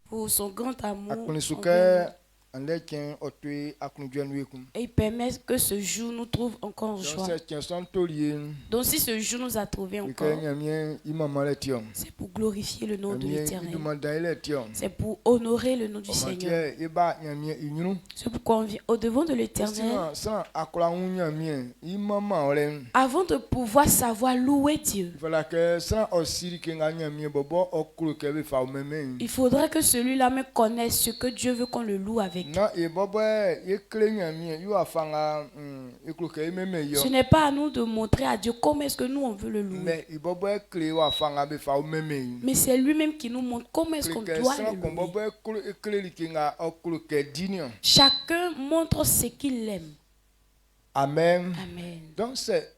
pour son grand amour Akunisuke envers nous. anleken otwe akunjuenwekum. Et il permet que ce jour nous trouve encore en joie. Donc si ce jour nous a trouvé encore, c'est pour glorifier le nom de l'Éternel. C'est pour honorer le nom du Seigneur. C'est pourquoi on vient au devant de l'Éternel. Avant de pouvoir savoir louer Dieu, il faudrait que celui-là me connaisse ce que Dieu veut qu'on le loue avec. Ce n'est pas à nous de montrer à Dieu comment est-ce que nous on veut le louer. Mais c'est lui-même qui nous montre comment est-ce qu'on doit le louer. Chacun montre ce qu'il aime. Amen. Amen. Donc c'est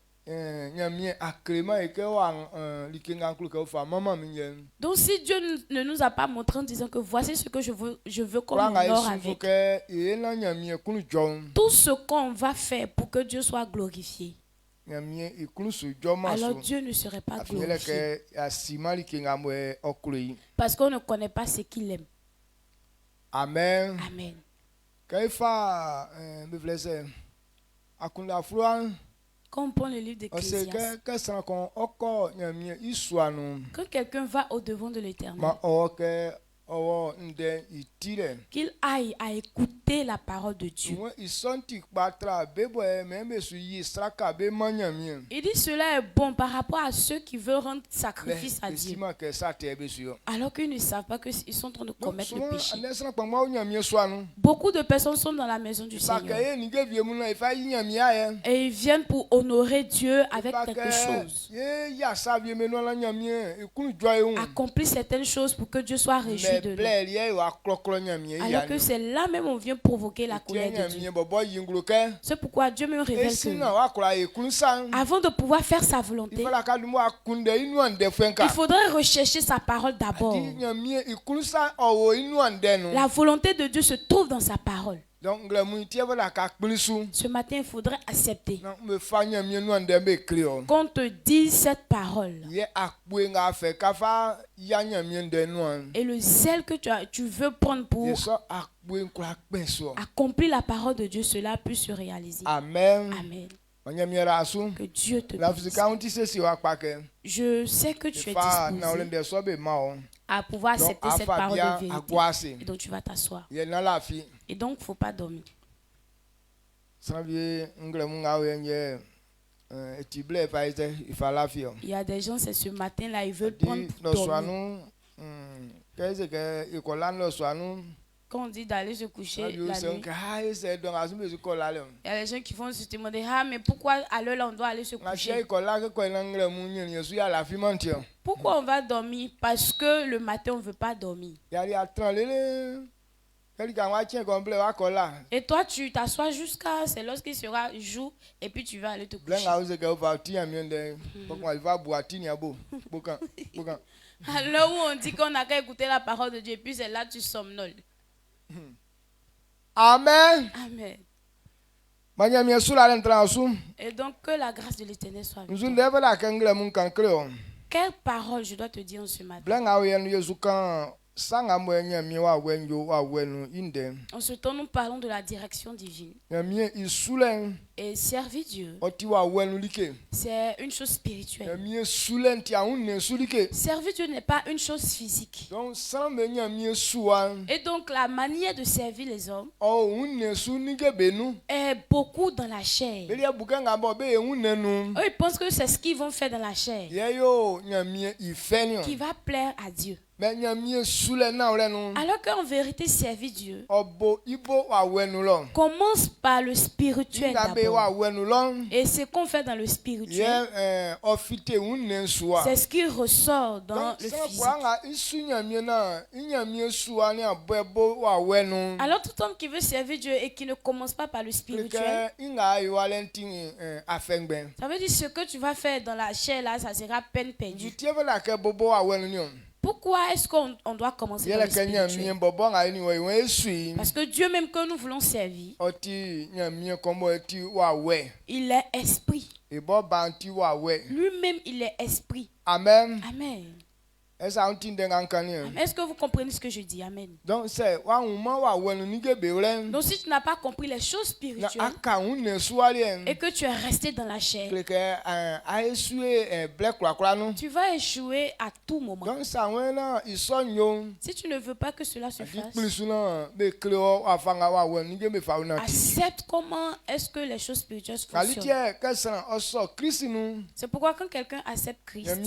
donc si Dieu ne nous a pas montré en disant que voici ce que je veux qu'on honore avec, tout ce qu'on va faire pour que Dieu soit glorifié, alors Dieu ne serait pas glorifié. Parce qu'on ne connaît pas ce qu'il aime. Amen. Amen. Quand on prend le livre d'Ecclésiaste, quand quelqu'un va au devant de l'Éternel, qu'il aille à écouter la parole de Dieu. Il dit cela est bon par rapport à ceux qui veulent rendre sacrifice à Dieu, alors qu'ils ne savent pas qu'ils sont en train de commettre le péché. Beaucoup de personnes sont dans la maison du Seigneur et ils viennent pour honorer Dieu avec quelque chose, accomplir certaines choses pour que Dieu soit réjoui de nous. Alors que c'est là même on vient provoquer la colère de Dieu. C'est pourquoi Dieu me révèle que avant de pouvoir faire sa volonté, il faudrait rechercher sa parole d'abord. La volonté de Dieu se trouve dans sa parole. Ce matin, il faudrait accepter qu'on te dise cette parole. Et le zèle que tu veux prendre pour accomplir la parole de Dieu, cela puisse se réaliser. Amen. Amen. Que Dieu te bénisse. Je sais que tu es disposé à pouvoir accepter cette parole de vérité. Et donc tu vas t'asseoir. Et donc il ne faut pas dormir. Il y a des gens, c'est ce matin-là, ils veulent prendre pour dormir. Quand on dit d'aller se coucher la nuit, il y a des gens qui vont se demander mais pourquoi à l'heure là on doit aller se coucher? Pourquoi on va dormir? Parce que le matin on ne veut pas dormir. Et toi tu t'assois jusqu'à c'est lorsqu'il sera jour et puis tu vas aller te coucher. Alors où on dit qu'on n'a qu'à écouter la parole de Dieu et puis c'est là tu somnoles. Amen. Amen. Et donc que la grâce de l'Éternel soit avec toi. Quelle parole je dois te dire en ce matin? En ce temps, nous parlons de la direction divine. Et servir Dieu, c'est une chose spirituelle. Servir Dieu n'est pas une chose physique. Et donc, la manière de servir les hommes est beaucoup dans la chair. Eux, ils pensent que c'est ce qu'ils vont faire dans la chair qui va plaire à Dieu. Alors qu'en vérité, servir Dieu commence par le spirituel d'abord. Et ce qu'on fait dans le spirituel, c'est ce qui ressort dans le physique. Alors tout homme qui veut servir Dieu et qui ne commence pas par le spirituel, ça veut dire ce que tu vas faire dans la chair là, ça sera peine perdue. Pourquoi est-ce qu'on doit commencer par le spirituel? Parce que Dieu même que nous voulons servir, il est esprit. Lui-même, il est esprit. Amen. Amen. Est-ce que vous comprenez ce que je dis? Amen. Donc si tu n'as pas compris les choses spirituelles et que tu es resté dans la chair, tu vas échouer à tout moment. Si tu ne veux pas que cela se fasse, accepte comment est-ce que les choses spirituelles fonctionnent. C'est pourquoi quand quelqu'un accepte Christ,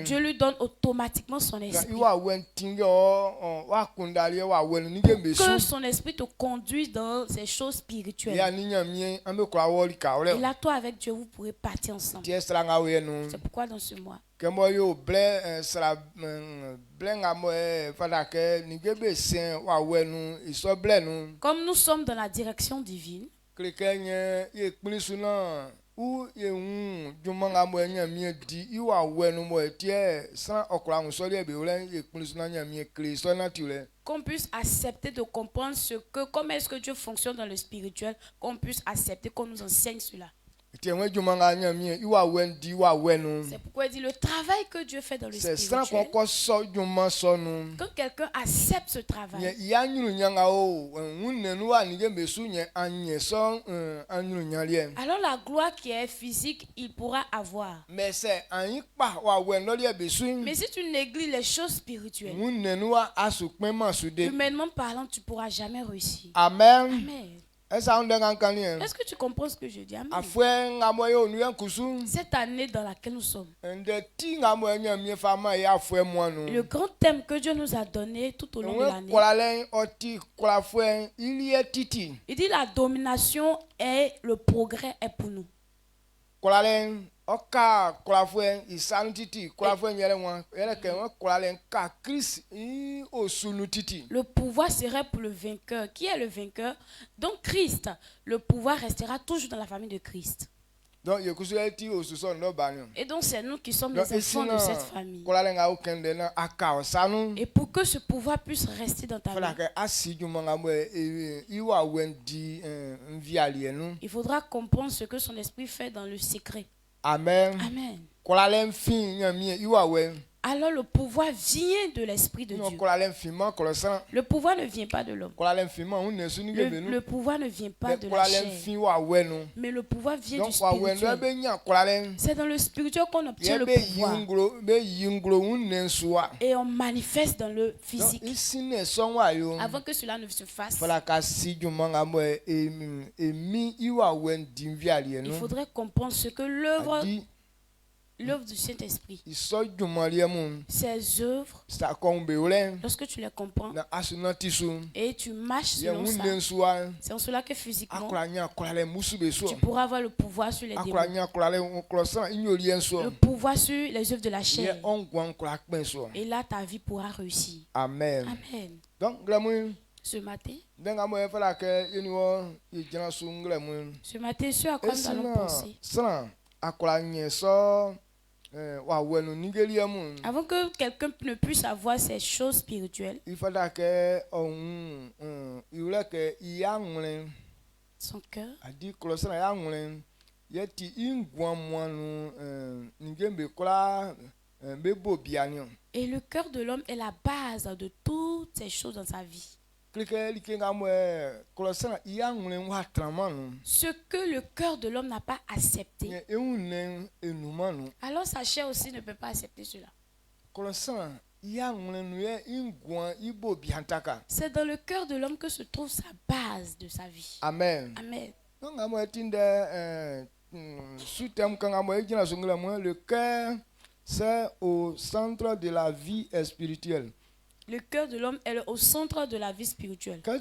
Dieu lui donne automatiquement son esprit. Que son esprit te conduise dans ces choses spirituelles. Et là, toi avec Dieu, vous pourrez partir ensemble. C'est pourquoi dans ce mois, comme nous sommes dans la direction divine, qu'on puisse accepter de comprendre ce que, comment est-ce que Dieu fonctionne dans le spirituel, qu'on puisse accepter qu'on nous enseigne cela. C'est pourquoi il dit le travail que Dieu fait dans le spirituel. Quand quelqu'un accepte ce travail, alors la gloire qui est physique, il pourra avoir. Mais si tu négliges les choses spirituelles, humainement parlant, tu ne pourras jamais réussir. Amen. Amen. Est-ce que tu comprends ce que je dis? Amen. Cette année dans laquelle nous sommes, le grand thème que Dieu nous a donné tout au long de l'année, il dit la domination et le progrès est pour nous. Le pouvoir serait pour le vainqueur. Qui est le vainqueur? Donc Christ. Le pouvoir restera toujours dans la famille de Christ. Et donc c'est nous qui sommes les enfants de cette famille. Et pour que ce pouvoir puisse rester dans ta vie, il faudra comprendre ce que son esprit fait dans le secret. Amen. Amen. Alors le pouvoir vient de l'Esprit de Dieu. Le pouvoir ne vient pas de l'homme. Le pouvoir ne vient pas de la chair. Mais le pouvoir vient du spirituel. C'est dans le spirituel qu'on obtient le pouvoir. Et on manifeste dans le physique. Avant que cela ne se fasse, il faudrait comprendre ce que l'œuvre du Saint-Esprit, ses œuvres, lorsque tu les comprends et tu marches selon ça, c'est en cela que physiquement tu pourras avoir le pouvoir sur les démons, le pouvoir sur les œuvres de la chair, et là ta vie pourra réussir. Amen. Amen. Donc ce matin, ce à quoi nous allons penser, avant que quelqu'un ne puisse avoir ces choses spirituelles, son cœur, et le cœur de l'homme est la base de toutes ces choses dans sa vie. Ce que le cœur de l'homme n'a pas accepté, alors sa chair aussi ne peut pas accepter cela. C'est dans le cœur de l'homme que se trouve sa base de sa vie. Amen. Amen. Le cœur, c'est au centre de la vie spirituelle. Le cœur de l'homme est au centre de la vie spirituelle. Quand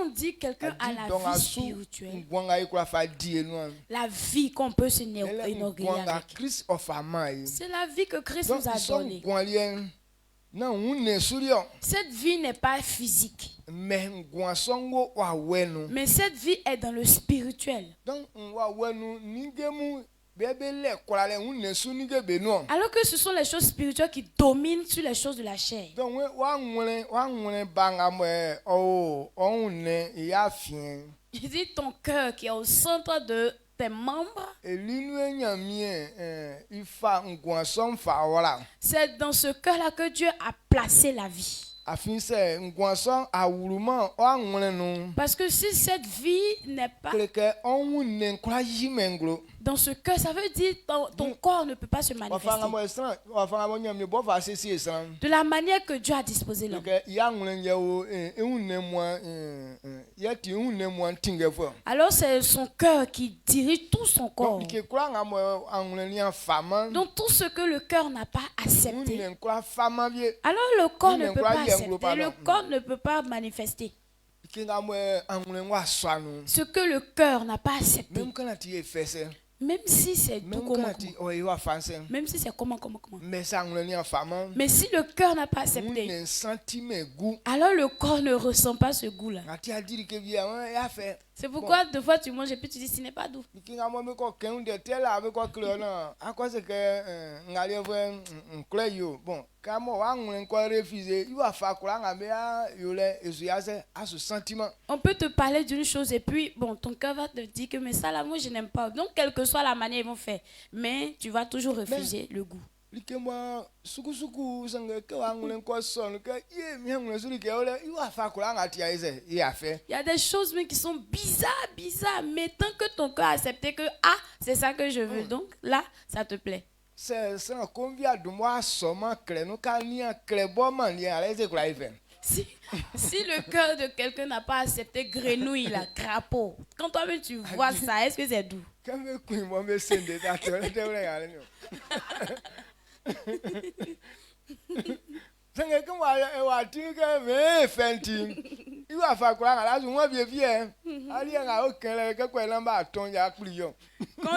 on dit quelqu'un a la vie spirituelle, la vie qu'on peut se enorgueillir avec, c'est la vie que Christ nous a donnée. Cette vie n'est pas physique, mais cette vie est dans le spirituel. Alors que ce sont les choses spirituelles qui dominent sur les choses de la chair. Il dit ton cœur qui est au centre de tes membres. C'est dans ce cœur-là que Dieu a placé la vie. Parce que si cette vie n'est pas dans ce cœur, ça veut dire que ton corps ne peut pas se manifester de la manière que Dieu a disposé l'homme. Alors c'est son cœur qui dirige tout son corps. Donc tout ce que le cœur n'a pas accepté, alors le corps ne peut pas accepter, le corps ne peut pas manifester. Ce que le cœur n'a pas accepté, même si c'est doux, même si c'est comment. Mais si le cœur n'a pas accepté, alors le corps ne ressent pas ce goût-là. C'est pourquoi deux fois tu manges et puis tu dis ce n'est pas doux. On peut te parler d'une chose et puis bon, ton cœur va te dire que mais ça là moi je n'aime pas. Donc quelle que soit la manière ils vont faire, mais tu vas toujours refuser le goût. Il y a des choses qui sont bizarres, mais tant que ton cœur a accepté que c'est ça que je veux, donc là ça te plaît. Si le cœur de quelqu'un n'a pas accepté grenouille, la crapaud, quand toi-même tu vois ça, est-ce que c'est doux? Quand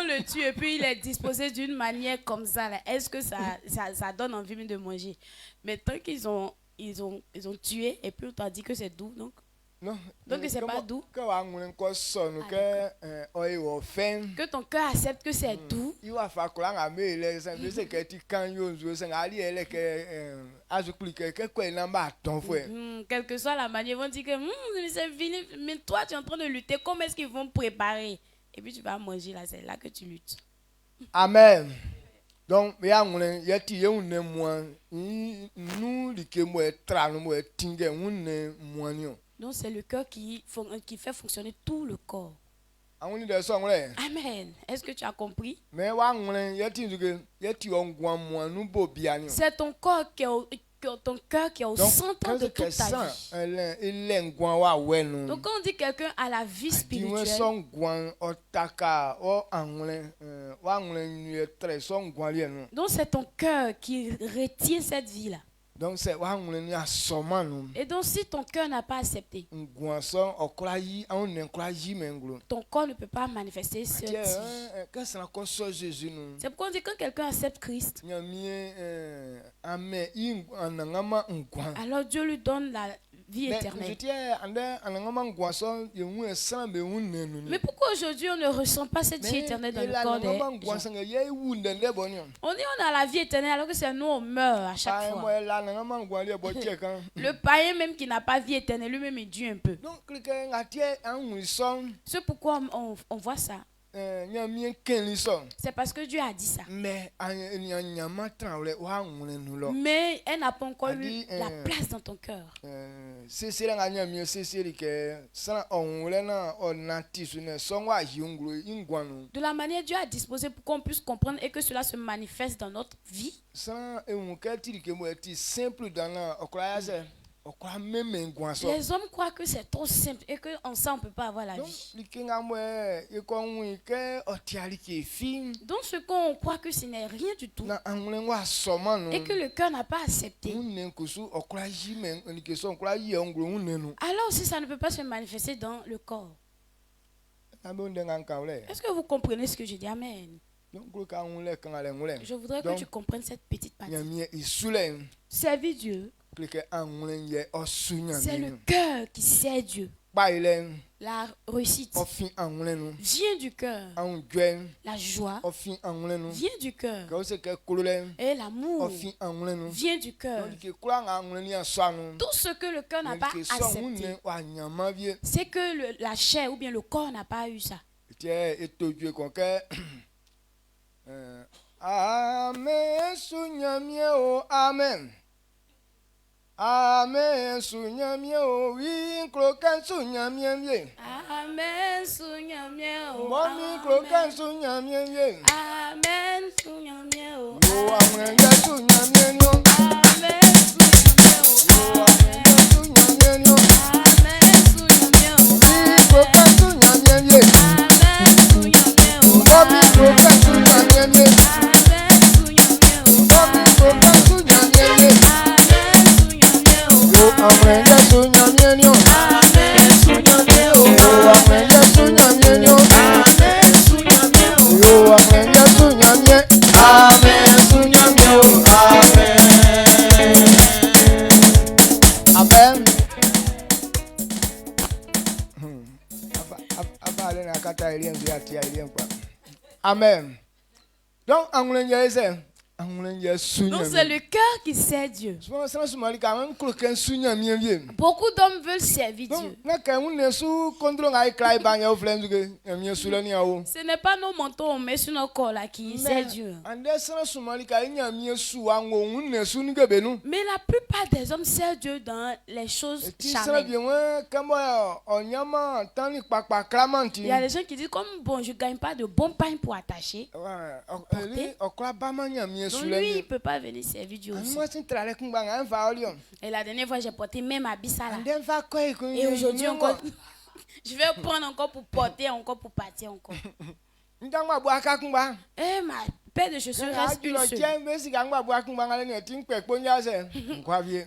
le tue et puis il est disposé d'une manière comme ça, là, est-ce que ça donne envie de manger? Mais tant qu'ils ont tué et puis on t'a dit que c'est doux, donc c'est pas doux. Que ton cœur accepte que c'est doux. Quelle que soit la manière, ils vont dire que c'est fini, mais toi tu es en train de lutter, comment est-ce qu'ils vont préparer? Et puis tu vas manger là, c'est là que tu luttes. Amen. Donc, donc c'est le cœur qui fait fonctionner tout le corps. Amen. Est-ce que tu as compris? C'est ton corps ton cœur qui est au centre de toute ta vie. Donc quand on dit quelqu'un a la vie spirituelle, donc c'est ton cœur qui retient cette vie-là. Et donc si ton cœur n'a pas accepté, ton corps ne peut pas manifester ce type. C'est pourquoi on dit quand quelqu'un accepte Christ, alors Dieu lui donne la vie éternelle. Mais pourquoi aujourd'hui on ne ressent pas cette vie éternelle dans le corps des gens? On dit on a la vie éternelle alors que c'est nous on meurt à chaque fois. Le païen même qui n'a pas vie éternelle lui-même il dure un peu. C'est pourquoi on voit ça. C'est parce que Dieu a dit ça. Mais elle n'a pas encore eu la place dans ton cœur. De la manière Dieu a disposé pour qu'on puisse comprendre et que cela se manifeste dans notre vie. Les hommes croient que c'est trop simple et qu'en ça on ne peut pas avoir la vie. Donc ce qu'on croit que ce n'est rien du tout et que le cœur n'a pas accepté, alors si ça ne peut pas se manifester dans le corps. Est-ce que vous comprenez ce que je dis? Amen. Je voudrais que tu comprennes cette petite partie. Servir Dieu, c'est le cœur qui sert Dieu. La réussite vient du cœur. La joie vient du cœur. Et l'amour vient du cœur. Tout ce que le cœur n'a pas accepté, c'est que la chair ou bien le corps n'a pas eu ça. Tiens, et tout Dieu conquête. Amen, Sunyamio, Amen. Amen, Sunyamio, oui, croquant Sunyamien. Amen, Sunyamio. Mommy, croquant Sunyamien. Amen, Sunyamio. Yo, Amen, Sunyamio. Amen, Sunyamio. Amen, Sunyamio. Amen, Sunyamio. Oui, croquant Sunyamien. Amen, Sunyamio. Mommy, croquant Sunyamien. Amen, Sunyamio. Mommy, croquant Sunyamien. Amen, Sunyamio. Amen, Sunyamio. Amen, Sunyamio. Amen, Sunyamio. Yo, Amen, Sunyamio. Amen, Sunyamio. Amen. Amen. Donc, donc c'est le cœur qui sert Dieu. Beaucoup d'hommes veulent servir Dieu. Ce n'est pas nos manteaux on met sur nos corps là qui servent Dieu. Mais la plupart des hommes servent Dieu dans les choses charnelles. Il y a des gens qui disent comme bon je gagne pas de bon pain pour attacher. Donc lui, il ne peut pas venir servir Dieu aussi. Et la dernière fois, j'ai porté même à Bissala. Et aujourd'hui encore, je vais prendre encore pour porter, encore pour partir encore. Et ma paire de chaussures reste une seule.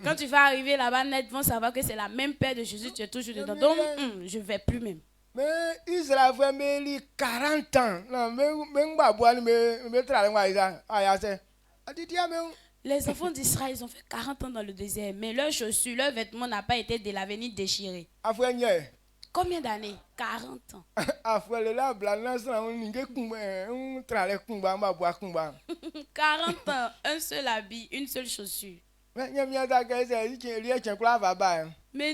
Quand tu vas arriver là-bas, net vont savoir que c'est la même paire de chaussures, tu es toujours dedans. Donc, je ne vais plus même. Mais Israël fait 40 ans. Les enfants d'Israël, ils ont fait 40 ans dans le désert, mais leurs chaussures, leurs vêtements n'ont pas été délavés ni déchirés. Combien d'années? 40 ans. 40 ans, un seul habit, une seule chaussure. Mais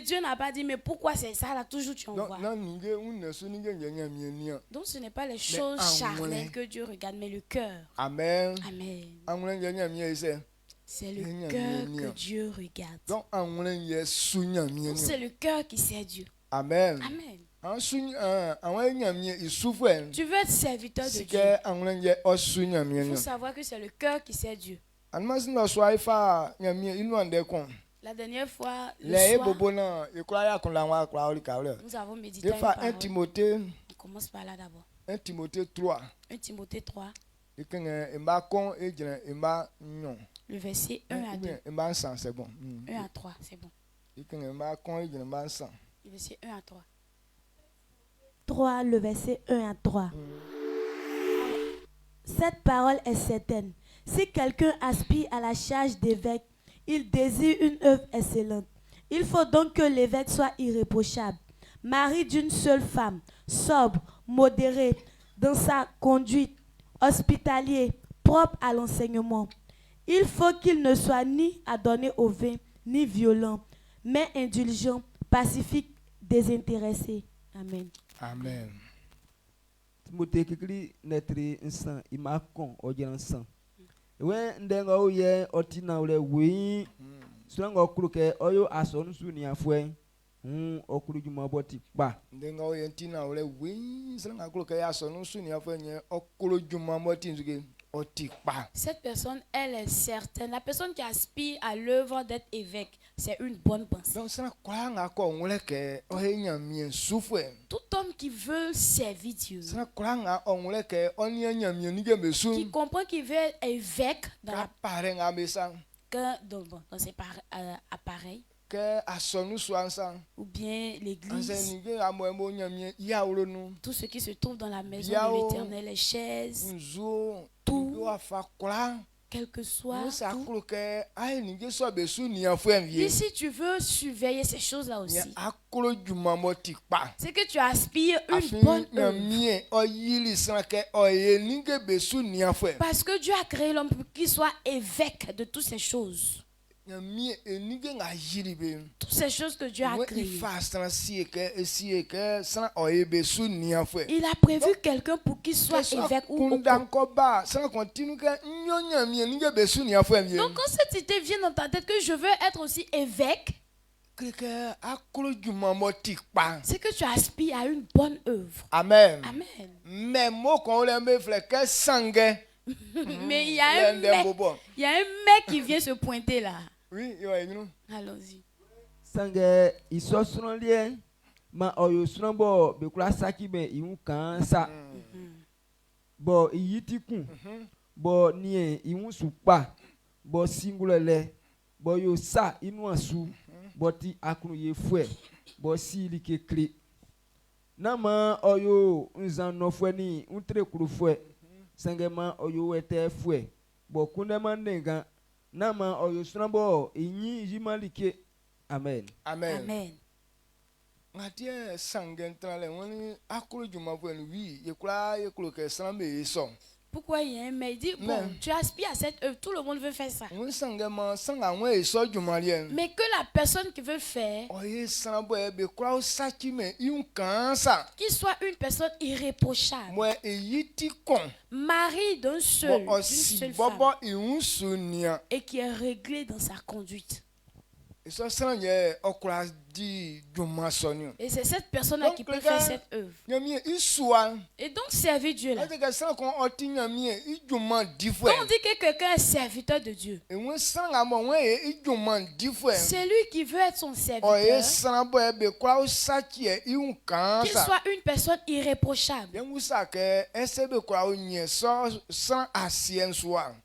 Dieu n'a pas dit, mais pourquoi c'est ça là, toujours tu en vois. Donc ce n'est pas les choses charnelles que Dieu regarde, mais le cœur. Amen. Amen. C'est le cœur que Dieu regarde. Donc c'est le cœur qui sert Dieu. Amen. Amen. Tu veux être serviteur de Dieu. Il faut savoir que c'est le cœur qui sert Dieu. La dernière fois, le soir, nous avons médité une parole. On commence par là d'abord. 1 Timothée 3. 1 Timothée 3. Le verset 1 à 2. 1 à 3, c'est bon. Le verset 1 à 3. 3, le verset 1 à 3. Cette parole est certaine. Si quelqu'un aspire à la charge d'évêque, il désire une œuvre excellente. Il faut donc que l'évêque soit irréprochable, mari d'une seule femme, sobre, modéré dans sa conduite, hospitalier, propre à l'enseignement. Il faut qu'il ne soit ni adonné au vin, ni violent, mais indulgent, pacifique, désintéressé. Amen. Amen. Timothée kikli netri nsan imakon ojansan. When ndenga oye otina ule wi sulango kuluke oyo asonu suni afwe okulu juma boti pa ndenga oye ntina ule wi sulango kuluke asonu suni afwe nye okulu juma boti nzuke. Cette personne, elle est certaine. La personne qui aspire à l'œuvre d'être évêque, c'est une bonne pensée. Tout homme qui veut servir Dieu, qui comprend qu'il veut être évêque dans ses appareils, ou bien l'église, tout ce qui se trouve dans la maison de l'Éternel, les chaises, tout, quel que soit tout. Et si tu veux surveiller ces choses-là aussi, c'est que tu aspires une bonne œuvre. Parce que Dieu a créé l'homme pour qu'il soit évêque de toutes ces choses. Toutes ces choses que Dieu a créées. Il a prévu quelqu'un pour qu'il soit évêque ou donc quand cette idée vient dans ta tête que je veux être aussi évêque, c'est que tu aspires à une bonne œuvre. Amen. Amen. Mais il y a un mec qui vient se pointer là. Oui, allons-y. Sangue isosronlie ma oyo sronbo be kula saki be iun kan sa. Bo iyitikun. Bo nie iun supa. Bo singulele. Bo yo sa inu asu. Bo ti akunu ye fue. Bo si like kle. Nama oyo nzan no fue ni untre kuru fue. Sangue ma oyo wete fue. Bo kunema nenga. Nama oyo sronbo inyi jimalike. Amen. Amen. Amen. Ngatie sangentrale woni akuru juma venu wi yekula ke srambe eso. Pourquoi il y a un mec dit bon, tu aspires à cette œuvre, tout le monde veut faire ça. Mais que la personne qui veut faire, qu'il soit une personne irréprochable, mari d'une seule femme, et qui est réglé dans sa conduite. Et c'est cette personne-là qui peut faire cette œuvre. Et donc servir Dieu là. Quand on dit que quelqu'un est serviteur de Dieu, c'est lui qui veut être son serviteur. Qu'il soit une personne irréprochable.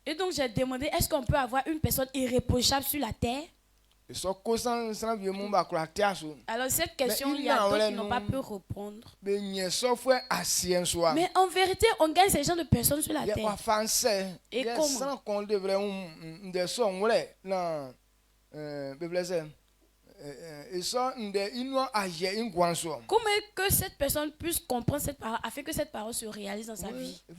Et donc j'ai demandé, est-ce qu'on peut avoir une personne irréprochable sur la terre? Alors cette question, il y a d'autres qui n'ont pas pu répondre. Mais en vérité, on gagne ces gens de personnes sur la terre. Et comment? Comment que cette personne puisse comprendre cette parole afin que cette parole se réalise dans sa vie? Il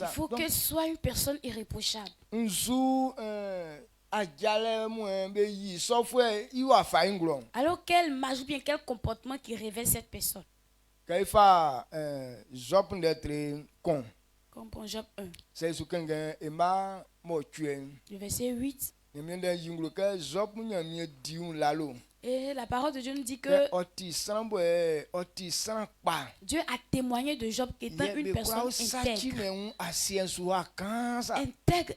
faut qu'elle soit une personne irréprochable. Alors quelle marche ou bien quel comportement qui révèle cette personne? Comme pour Job 1. Le verset 8. Et la parole de Dieu nous dit que Dieu a témoigné de Job qui étant une personne intègre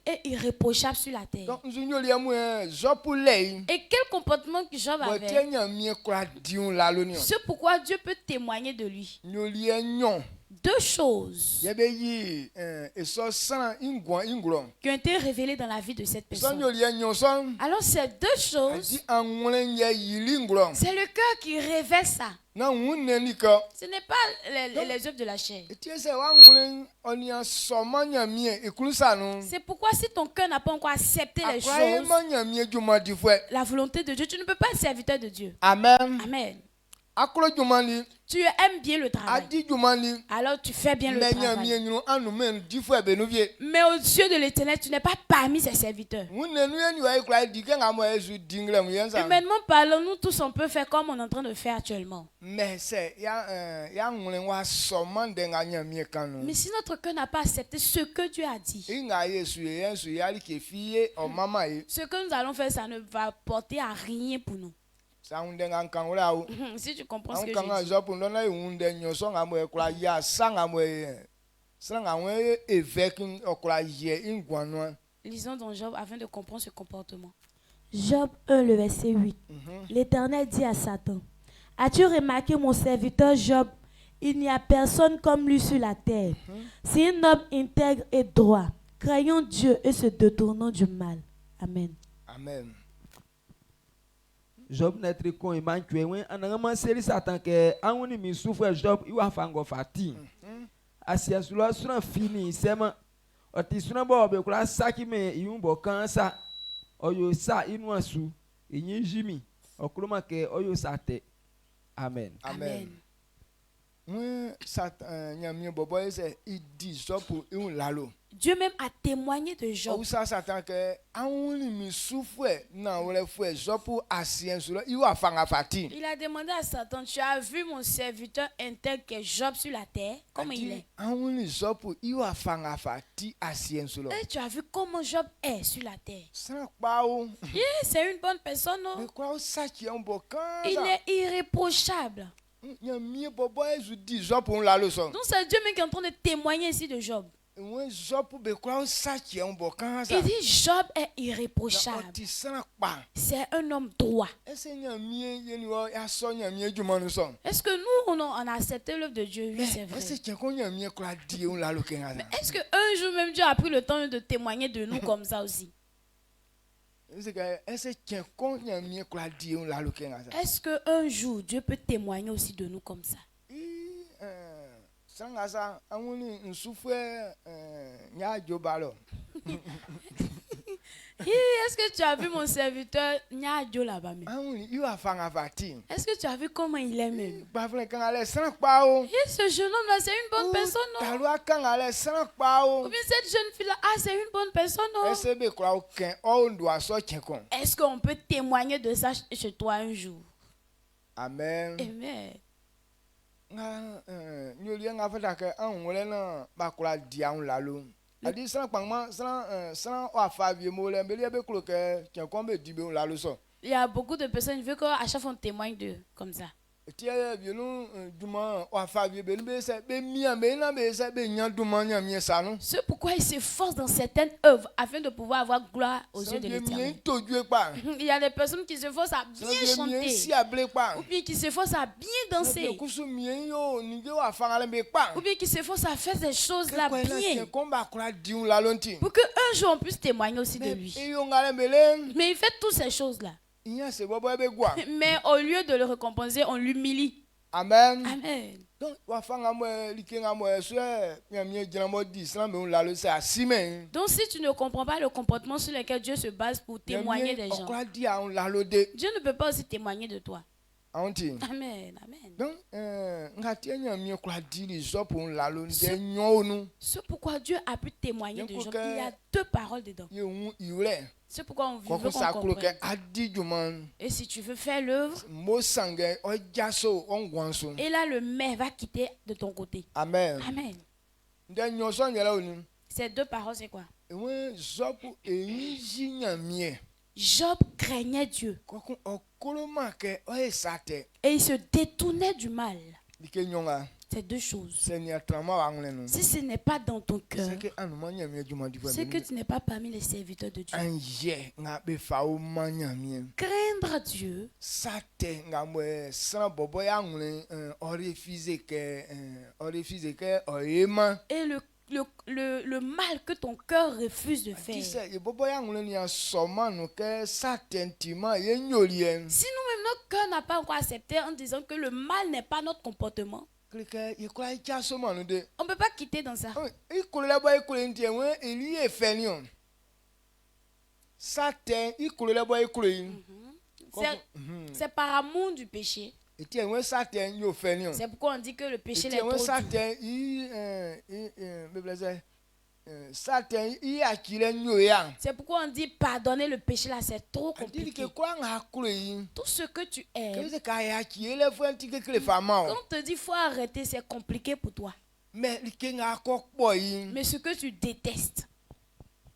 et irréprochable sur la terre. Et quel comportement que Job avait? C'est pourquoi Dieu peut témoigner de lui. Deux choses qui ont été révélées dans la vie de cette personne. Alors ces deux choses, c'est le cœur qui révèle ça. Ce n'est pas les œuvres de la chair. C'est pourquoi si ton cœur n'a pas encore accepté les choses, la volonté de Dieu, tu ne peux pas être serviteur de Dieu. Amen. Amen. Tu aimes bien le travail. Alors tu fais bien le travail. Mais aux yeux de l'Éternel, tu n'es pas parmi ses serviteurs. Humainement parlant, nous tous on peut faire comme on est en train de faire actuellement. Mais si notre cœur n'a pas accepté ce que Dieu a dit, ce que nous allons faire, ça ne va porter à rien pour nous. Si tu comprends ce que je dis. Lisons dans Job afin de comprendre ce comportement. Job 1, le verset 8. L'Éternel dit à Satan: as-tu remarqué mon serviteur Job? Il n'y a personne comme lui sur la terre. C'est un homme intègre et droit, craignant Dieu et se détournant du mal. Amen. Amen. Job n'être con et manqué, oui, en un série Satan que Aouni mi souffre Job, il va faire fati. Asia sula suna fini, sema, oti suna bobe, kula saki me, yumbo kansa, oyo sa inuasu, inyi jimi, okuluma ke oyo sate. Amen. Amen. Dieu même a témoigné de Job. Il a demandé à Satan, tu as vu mon serviteur intègre qui est Job sur la terre? Comment il est? Et tu as vu comment Job est sur la terre? C'est une bonne personne, non? Il est irréprochable. Donc c'est Dieu même qui est en train de témoigner ici de Job. Il dit Job est irréprochable. C'est un homme droit. Est-ce que nous on a accepté l'œuvre de Dieu? Oui, c'est vrai. Mais est-ce qu'un jour même Dieu a pris le temps de témoigner de nous comme ça aussi? Est-ce qu'un jour Dieu peut témoigner aussi de nous comme ça? Est-ce que tu as vu mon serviteur Nyadjo là-bas même? Est-ce que tu as vu comment il est même? Ce jeune homme là, c'est une bonne personne, non? Ou bien cette jeune fille là, c'est une bonne personne, non? Est-ce qu'on peut témoigner de ça chez toi un jour? Amen. Amen. Il y a beaucoup de personnes qui veulent qu'à chaque fois on témoigne d'eux comme ça. C'est pourquoi il s'efforce dans certaines œuvres afin de pouvoir avoir gloire aux yeux de l'Éternel. Il y a des personnes qui s'efforcent à bien chanter, ou bien qui s'efforcent à bien danser, ou bien qui s'efforcent à faire des choses là bien, pour qu'un jour on puisse témoigner aussi de lui. Mais il fait toutes ces choses là. Mais au lieu de le récompenser, on l'humilie. Amen. Amen. Donc si tu ne comprends pas le comportement sur lequel Dieu se base pour témoigner des gens, Dieu ne peut pas aussi témoigner de toi. Amen. Amen. C'est pourquoi Dieu a pu témoigner de Job. Il y a deux paroles dedans. C'est pourquoi on veut qu'on comprenne. Et si tu veux faire l'œuvre, et là le maire va quitter de ton côté. Amen. Amen. Ces deux paroles, c'est quoi? Job craignait Dieu. Et il se détournait du mal. C'est deux choses. Si ce n'est pas dans ton cœur, c'est que tu n'es pas parmi les serviteurs de Dieu. Craindre Dieu. Et le mal que ton cœur refuse de faire. Si nous-mêmes notre cœur n'a pas encore accepté en disant que le mal n'est pas notre comportement, on ne peut pas quitter dans ça. C'est par amour du péché. C'est pourquoi on dit que le péché est trop dur. C'est pourquoi on dit pardonner le péché là, c'est trop compliqué. Tout ce que tu aimes, quand on te dit faut arrêter, c'est compliqué pour toi. Mais ce que tu détestes,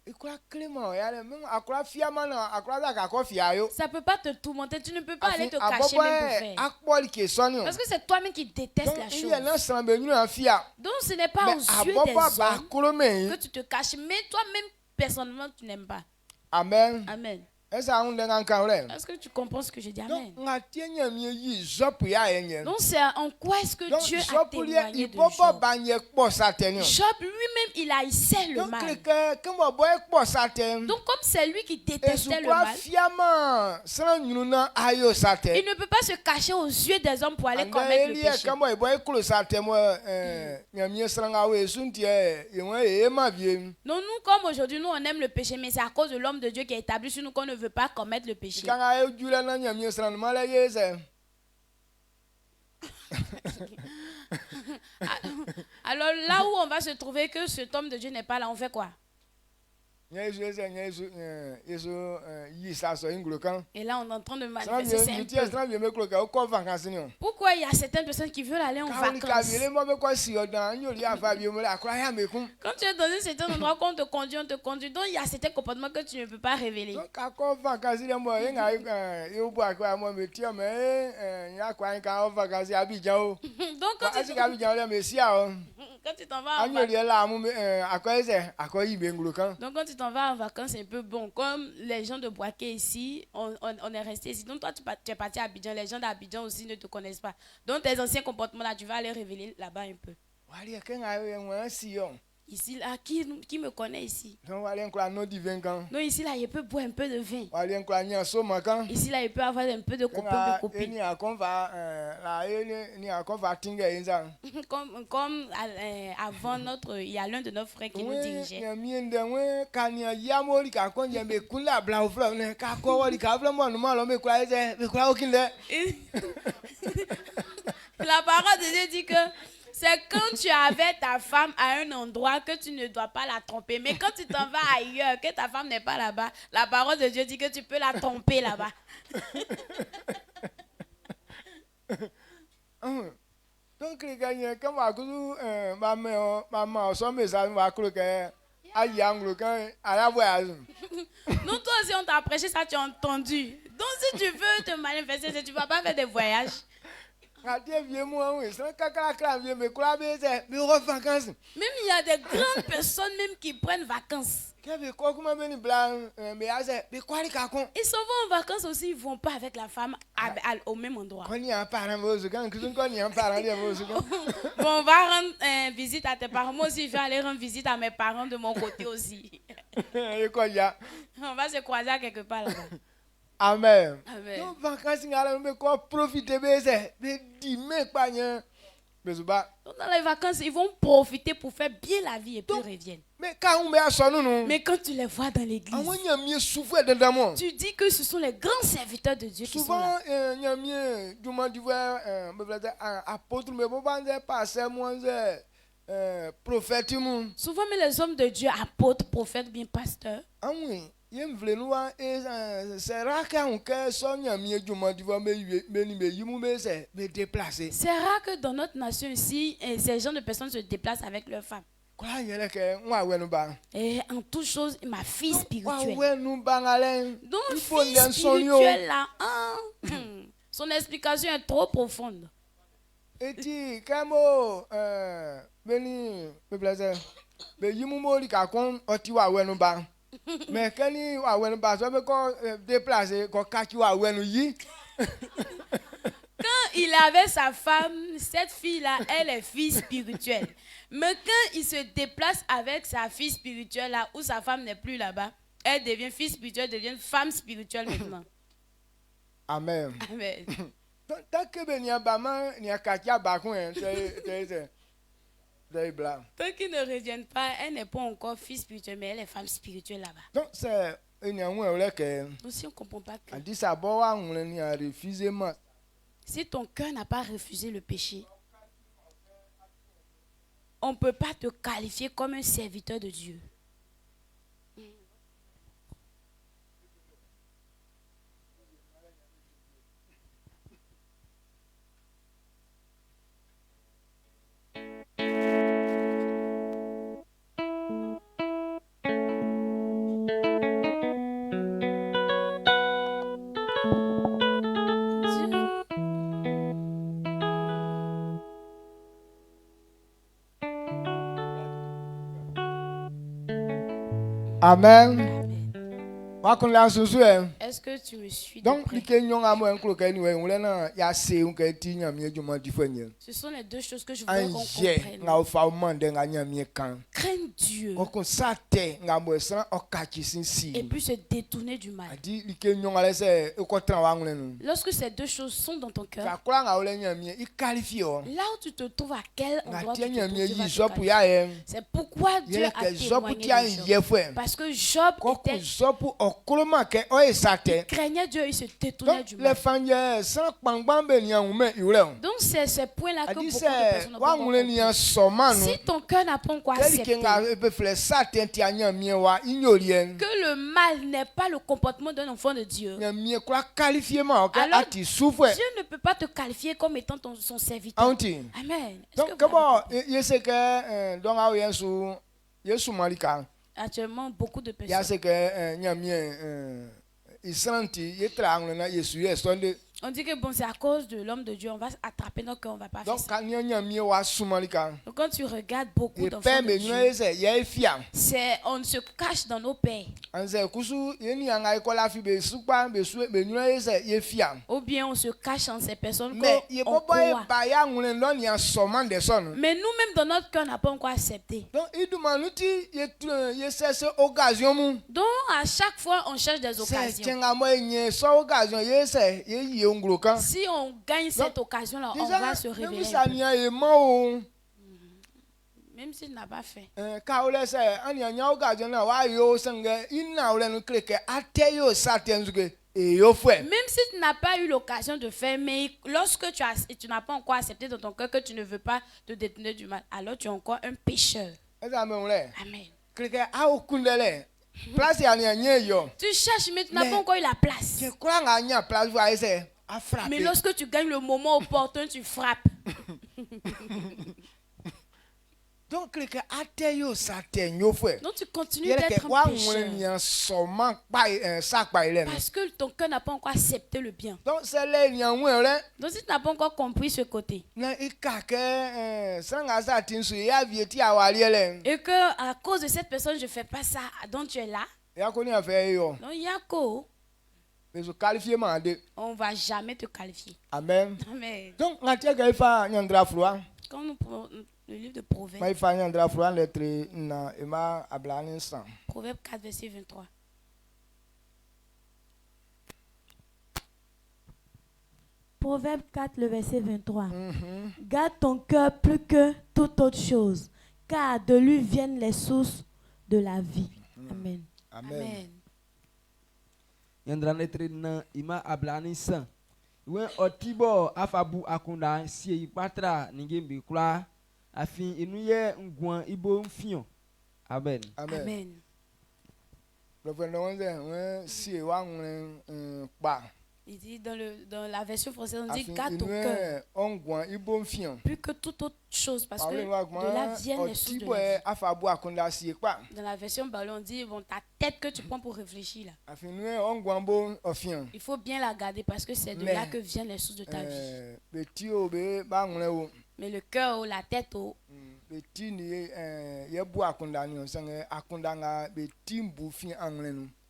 ça peut pas te tourmenter, tu ne peux pas aller te cacher même pour faire. Parce que c'est toi-même qui détestes la chose. Donc ce n'est pas aux yeux des hommes que tu te caches, mais toi-même personnellement tu n'aimes pas. Amen. Amen. Est-ce que tu comprends ce que je dis? Amen. Donc c'est en quoi est-ce que Dieu a témoigné de Job? Job lui-même il haïssait le mal. Donc comme c'est lui qui détestait le mal, il ne peut pas se cacher aux yeux des hommes pour aller commettre le péché. Non, nous comme aujourd'hui nous on aime le péché, mais c'est à cause de l'homme de Dieu qui est établi sur nous qu'on ne veut pas commettre le péché. Alors là où on va se trouver que cet homme de Dieu n'est pas là, on fait quoi? Et là, on est en train de manifester. Pourquoi il y a certaines personnes qui veulent aller en vacances? Quand tu es dans un certain endroit, quand on te conduit, donc il y a certains comportements que tu ne peux pas révéler. Donc, quand tu t'en vas en vacances, c'est un peu bon. Comme les gens de Boaké ici, on est resté ici. Donc toi, tu es parti à Abidjan. Les gens d'Abidjan aussi ne te connaissent pas. Donc tes anciens comportements là, tu vas aller révéler là-bas un peu. Ici, là, qui me connaît ici? Non, ici, là, il peut boire un peu de vin. Ici, là, il peut avoir un peu de copain de copine. Comme avant, il y a l'un de nos frères qui nous dirigeait. La parole de Dieu dit que c'est quand tu es avec ta femme à un endroit que tu ne dois pas la tromper. Mais quand tu t'en vas ailleurs, que ta femme n'est pas là-bas, la parole de Dieu dit que tu peux la tromper là-bas. Donc, les gars, comme ma maman, son message va croquer. Non, toi aussi, on t'a prêché ça, tu as entendu. Donc, si tu veux te manifester, tu ne vas pas faire des voyages. Même il y a des grandes personnes même qui prennent vacances. Ils s'en vont en vacances aussi, ils ne vont pas avec la femme au même endroit. Bon, on va rendre visite à tes parents. Moi aussi, je vais aller rendre visite à mes parents de mon côté aussi. On va se croiser à quelque part là-bas. Amen. Amen. Dans les vacances, ils vont profiter pour faire bien la vie et puis reviennent. Mais quand tu les vois dans l'église, tu dis que ce sont les grands serviteurs de Dieu qui sont là. Souvent, mais les hommes de Dieu, apôtres, prophètes, bien pasteurs. C'est rare que dans notre nation ici, ces gens de personnes se déplacent avec leurs femmes. Et en toute chose, ma fille spirituelle. Donc, fille spirituelle là, son explication est trop profonde. Mais quand il avait sa femme, cette fille-là, elle est fille spirituelle. Mais quand il se déplace avec sa fille spirituelle là, où sa femme n'est plus là-bas, elle devient fille spirituelle, devient femme spirituelle maintenant. Amen. Amen. Tant qu'il ne reviennent pas, elle n'est pas encore fille spirituelle, mais elle est femme spirituelle là-bas. Donc c'est aussi on ne comprend pas que si ton cœur n'a pas refusé le péché, on ne peut pas te qualifier comme un serviteur de Dieu. Amen. Est-ce que tu me suis? Donc, ce sont les deux choses que je voudrais qu'on comprenne. Craindre Dieu. Et puis se détourner du mal. Lorsque ces deux choses sont dans ton cœur, là où tu te trouves, à quel endroit tu te trouves, c'est pourquoi Dieu a témoigné de Job. Parce que Job était Il craignait Dieu, il se détournait du mal. Donc c'est ce point-là que beaucoup de personnes n'ont pas compris. Si ton cœur n'a pas encore accepté que le mal n'est pas le comportement d'un enfant de Dieu, alors Dieu ne peut pas te qualifier comme étant son serviteur. Amen. Actuellement, beaucoup de personnes. On dit que bon, c'est à cause de l'homme de Dieu, on va attraper notre cœur, on va pas faire ça. Donc quand tu regardes beaucoup d'enfants de Dieu, on se cache dans nos pères. Ou bien on se cache en ces personnes qu'on croit. Mais nous-mêmes dans notre cœur, on n'a pas encore accepté. Donc à chaque fois, on cherche des occasions. Si on gagne cette occasion-là, on va se révéler. Même s'il n'a pas fait. Même si tu n'as pas eu l'occasion de faire, mais lorsque tu n'as pas encore accepté dans ton cœur que tu ne veux pas te détourner du mal, alors tu es encore un pécheur. Amen. Tu cherches, mais tu n'as pas encore eu la place. Mais lorsque tu gagnes le moment opportun, tu frappes. Donc tu continues d'être un pécheur. Parce que ton cœur n'a pas encore accepté le bien. Donc si tu n'as pas encore compris ce côté. Et que à cause de cette personne, je ne fais pas ça, donc tu es là. Donc Yako. On ne va jamais te qualifier. Amen. Amen. Donc, quand nous prenons le livre de Proverbes. Proverbes 4, verset 23. Proverbe 4, le verset 23. Garde ton cœur plus que toute autre chose, car de lui viennent les sources de la vie. Amen. Amen. Yandra netre na ima ablani san wen otibo afabu akunda si patra ningembe kula afin inuye ngwan ibo mfion. Amen. Amen. Il dit dans la version française, on dit garde ton cœur plus que toute autre chose, parce que de là viennent les sources de la vie. Dans la version ballon, on dit bon, ta tête que tu prends pour réfléchir là. Il faut bien la garder parce que c'est de là que viennent les sources de ta vie. Mais le cœur ou la tête ou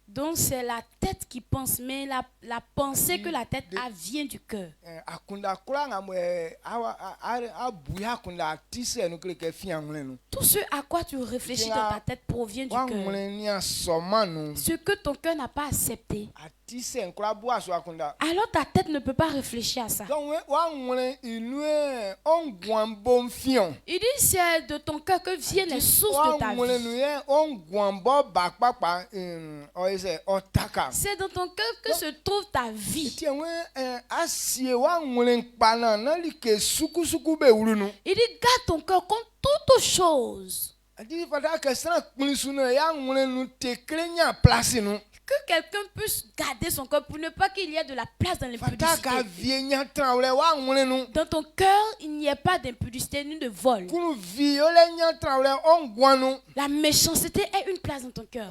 donc c'est la tête qui pense, mais la pensée que la tête a vient du cœur. Tout ce à quoi tu réfléchis dans ta tête provient du cœur. Ce que ton cœur n'a pas accepté, alors ta tête ne peut pas réfléchir à ça. Il dit c'est de ton cœur que viennent les sources de ta vie. C'est dans ton cœur que se trouve ta vie. Il dit garde ton cœur contre toute chose. Que quelqu'un puisse garder son cœur pour ne pas qu'il y ait de la place dans l'impudicité. Dans ton cœur, il n'y a pas d'impudicité ni de vol. La méchanceté est une place dans ton cœur.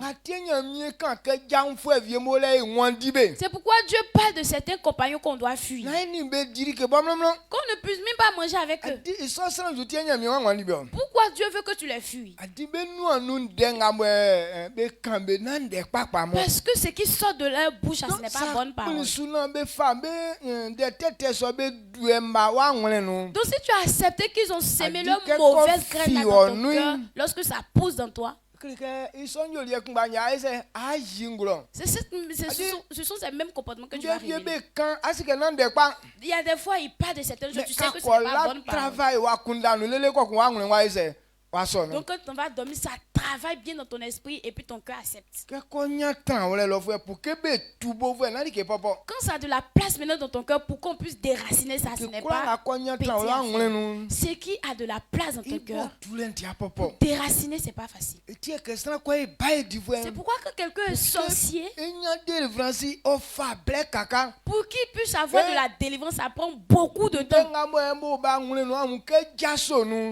C'est pourquoi Dieu parle de certains compagnons qu'on doit fuir. Qu'on ne puisse même pas manger avec eux. Pourquoi Dieu veut que tu les fuis? Parce que ce qui sort de leur bouche, ce n'est pas bonne parole. Donc si tu as accepté qu'ils ont sémé leur mauvaise graine dans ton cœur, lorsque ça pousse dans toi, ce sont ces mêmes comportements que tu vas révéler. Il y a des fois, il parle de certaines choses, tu sais que ce n'est pas bonne parole. Donc quand on va dormir, ça travaille bien dans ton esprit et puis ton cœur accepte. Quand ça a de la place maintenant dans ton cœur pour qu'on puisse déraciner ça, ce n'est pas petit. Ce qui a de la place dans ton cœur, pour déraciner, c'est pas facile. C'est pourquoi quand quelqu'un est sorcier, pour qu'il puisse avoir de la délivrance, ça prend beaucoup de temps.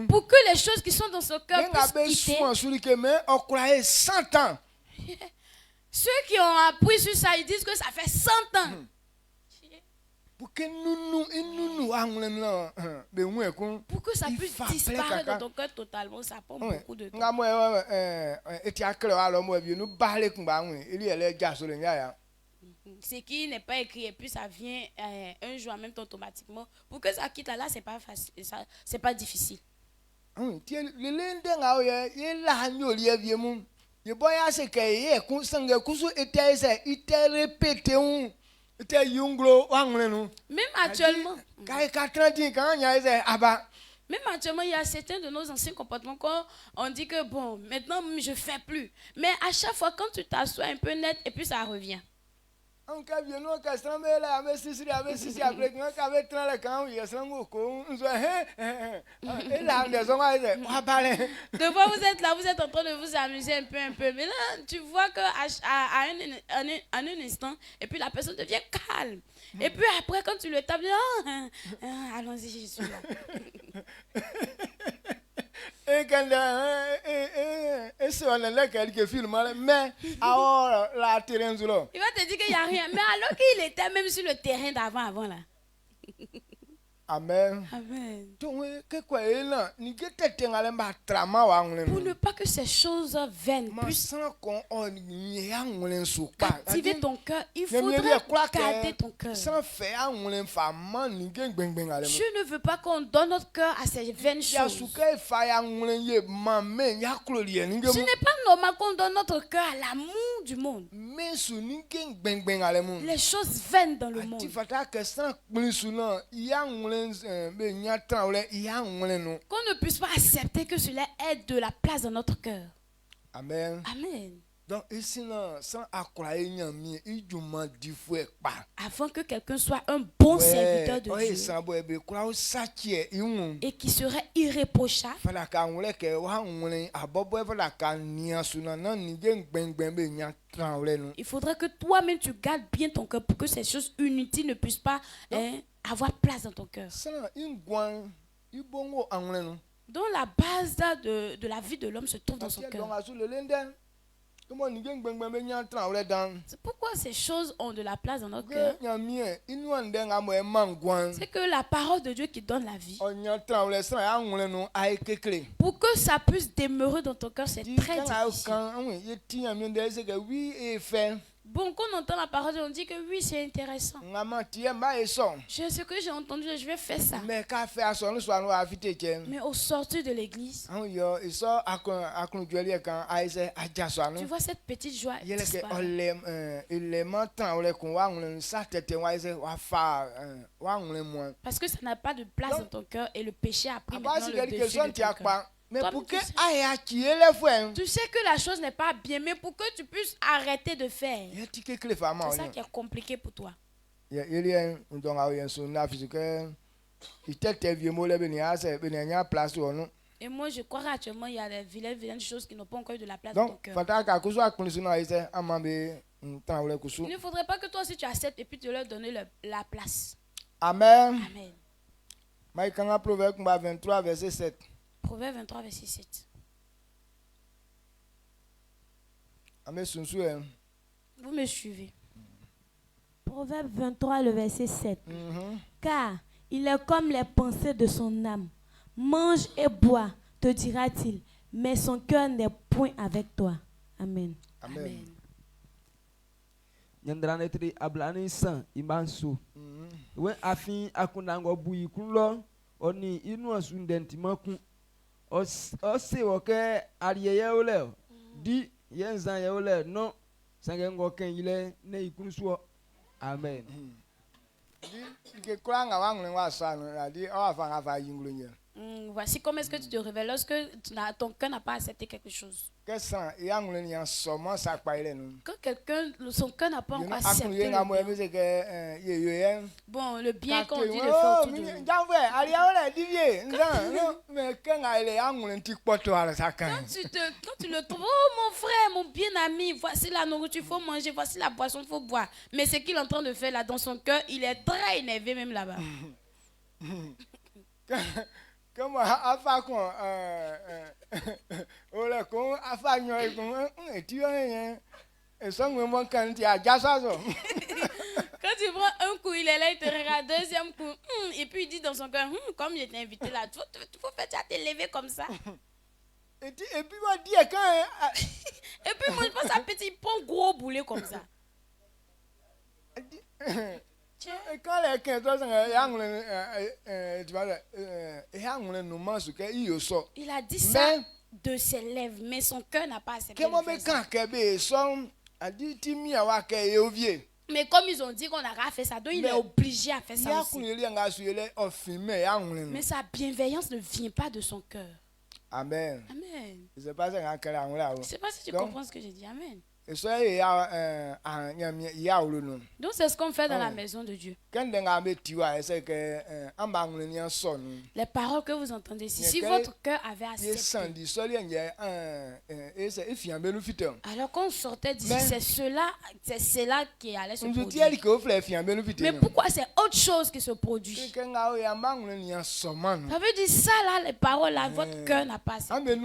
Pour que les choses qui sont dans ce cœur puissent quitter. Ceux qui ont appris sur ça, ils disent que ça fait 100 ans. Pour que ça puisse disparaître dans ton cœur totalement, ça prend beaucoup de temps. Ce qui n'est pas écrit et puis ça vient un jour en même temps automatiquement. Pour que ça quitte là, c'est pas facile, c'est pas difficile. Même actuellement, il y a certains de nos anciens comportements quand on dit que bon, maintenant je fais plus. Mais à chaque fois quand tu t'assois un peu net et puis ça revient. De fois vous êtes là, vous êtes en train de vous amuser un peu. Mais là, tu vois qu'à un instant, et puis la personne devient calme. Et puis après, quand tu le tapes, allons-y, je suis là. Il va te dire qu'il n'y a rien. Mais alors qu'il était même sur le terrain avant là. Amen. Amen. Pour ne pas que ces choses vaines puissent activer ton cœur, il faudrait garder ton cœur. Je ne veux pas qu'on donne notre cœur à ces vaines choses. Ce n'est pas normal qu'on donne notre cœur à l'amour du monde. Les choses vaines dans le monde. Qu'on ne puisse pas accepter que cela ait de la place dans notre cœur. Amen. Amen. Donc ici, afin que quelqu'un soit un bon serviteur de Dieu et qui serait irréprochable, il faudrait que toi-même tu gardes bien ton cœur pour que ces choses inutiles ne puissent pas avoir place dans ton cœur. Donc la base de la vie de l'homme se trouve dans son cœur. C'est pourquoi ces choses ont de la place dans notre cœur. C'est que la parole de Dieu qui donne la vie. Pour que ça puisse demeurer dans ton cœur, c'est très difficile. Bon, quand on entend la parole, on dit que oui, c'est intéressant. Ce que j'ai entendu, je vais faire ça. Mais au sortir de l'église, tu vois cette petite joie disparaître. Parce que ça n'a pas de place dans ton cœur et le péché a pris maintenant le dessus de ton cœur. Mais pour que tu sais que la chose n'est pas bien, mais pour que tu puisses arrêter de faire, c'est ça qui est compliqué pour toi. Et moi je crois qu'actuellement il y a des vilaines choses qui n'ont pas encore eu de la place dans ton cœur. Il ne faudrait pas que toi aussi tu acceptes et puis tu leur donnes la place. Amen. Amen. Proverbe 23 verset 7. Proverbe 23 verset 7. Vous me suivez. Proverbe 23 le verset 7. Car il est comme les pensées de son âme. Mange et bois, te dira-t-il, mais son cœur n'est point avec toi. Amen. Amen. Nyandranetri ablani san imansu. We afin akundango bui kunlo oni inu asundentimaku. Ose woke ariye ole di yenzan ye ole no sangengo ken ile ne ikunsuo. Amen. Voici comment est-ce que tu te révèles lorsque ton cœur n'a pas accepté quelque chose. Quand quelqu'un, son cœur n'a pas encore accepté le bien. Bon, le bien qu'on dit le fait autour de nous. Quand tu le trouves, oh mon frère, mon bien-ami, voici la nourriture, il faut manger, voici la boisson, il faut boire. Mais ce qu'il est en train de faire là dans son cœur, il est très énervé même là-bas. Comme afa kon ole kon afa nyoy kon tu et ça me quand tu as ça. Quand tu prends un coup, il est là, il te regarde, deuxième coup, et puis il dit dans son cœur, comme il était invité là, tu faut faire, tu vas te lever comme ça. Et puis moi dire quand et puis moi je pense à petit, il prend gros boulet comme ça. Quand les 15 ans, il a dit ça de ses lèvres, mais son cœur n'a pas accepté. Mais comme ils ont dit qu'on n'a pas fait ça, donc il est obligé à faire ça aussi. Mais sa bienveillance ne vient pas de son cœur. Amen. Amen. Je ne sais pas si tu comprends ce que j'ai dit. Amen. Donc c'est ce qu'on fait dans la maison de Dieu. Les paroles que vous entendez ici, si votre cœur avait accepté, alors quand on sortait d'ici, c'est cela qui allait se produire. Mais pourquoi c'est autre chose qui se produit? Ça veut dire ça là, les paroles là, votre cœur n'a pas accepté.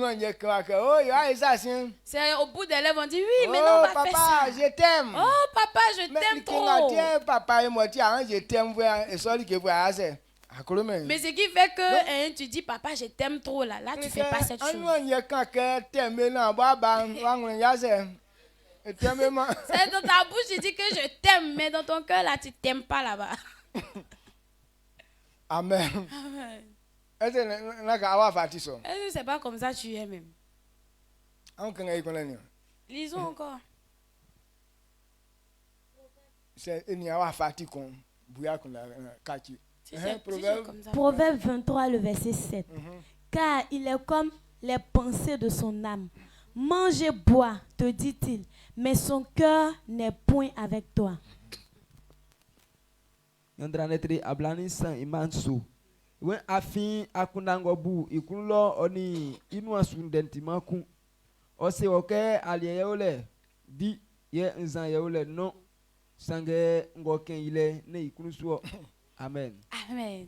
C'est au bout des lèvres, on dit oui, mais non. Papa, je t'aime. Oh, papa, je t'aime trop. Mais ce qui fait que tu dis, papa, je t'aime trop, là tu fais pas cette chose. C'est dans ta bouche, tu dis que je t'aime, mais dans ton cœur, là, tu t'aimes pas là-bas. Amen. Est-ce que c'est pas comme ça que tu es même? Lisons encore. Proverbe 23, le verset 7. Car il est comme les pensées de son âme. Mange et bois, te dit-il, mais son cœur n'est point avec toi. Ose oke aliyeole di ye nzan yeole non sange ngoken ile ne ikunusuo. Amen. Amen.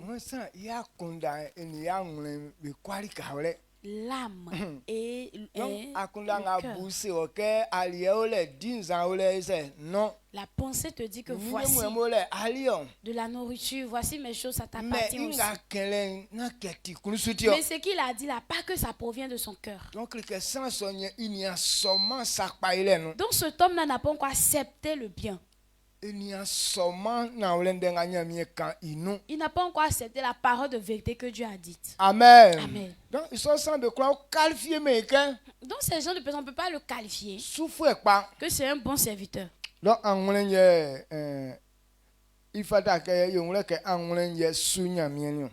L'âme et la pensée te dit que voici de la nourriture, voici mes choses, ça t'appartient aussi. Mais ce qu'il a dit là, pas que ça provient de son cœur. Donc cet homme-là n'a pas encore accepté le bien. Il n'a pas encore accepté la parole de vérité que Dieu a dite. Amen. Amen. Donc ces gens de personnes, on ne peut pas le qualifier que c'est un bon serviteur. Donc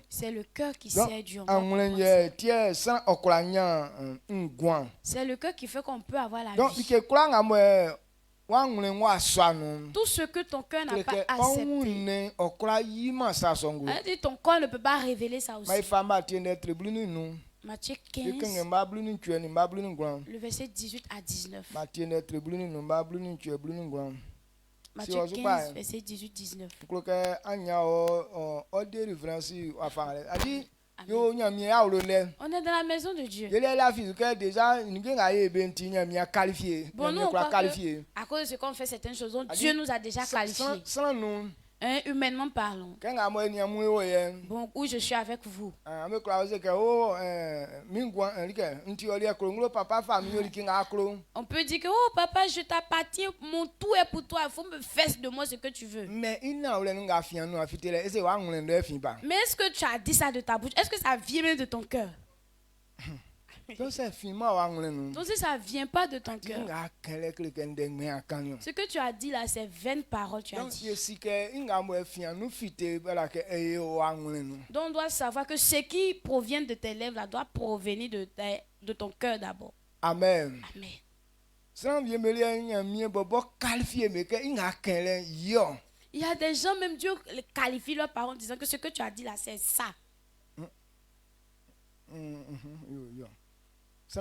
c'est le cœur qui sert Dieu. C'est le cœur qui fait qu'on peut avoir la vie. Tout ce que ton cœur n'a pas accepté, ton corps ne peut pas révéler ça aussi. Matthieu 15, le verset 18 à 19. Matthieu 15, verset 18-19. On est dans la maison de Dieu. Bon, nous, à cause de ce qu'on fait certaines choses, Dieu nous a déjà qualifiés. Humainement parlons. Bon, où je suis avec vous. On peut dire que oh papa, je t'appartiens, mon tout est pour toi, il faut me faire de moi ce que tu veux. Mais est-ce que tu as dit ça de ta bouche? Est-ce que ça vient même de ton cœur? Donc si ça ne vient pas de ton cœur, ce que tu as dit là, c'est vaines paroles. Tu as dit. Donc on doit savoir que ce qui provient de tes lèvres là, doit provenir de ton cœur d'abord. Amen. Amen. Il y a des gens, même Dieu qualifie leurs paroles en disant que ce que tu as dit là, c'est ça. C'est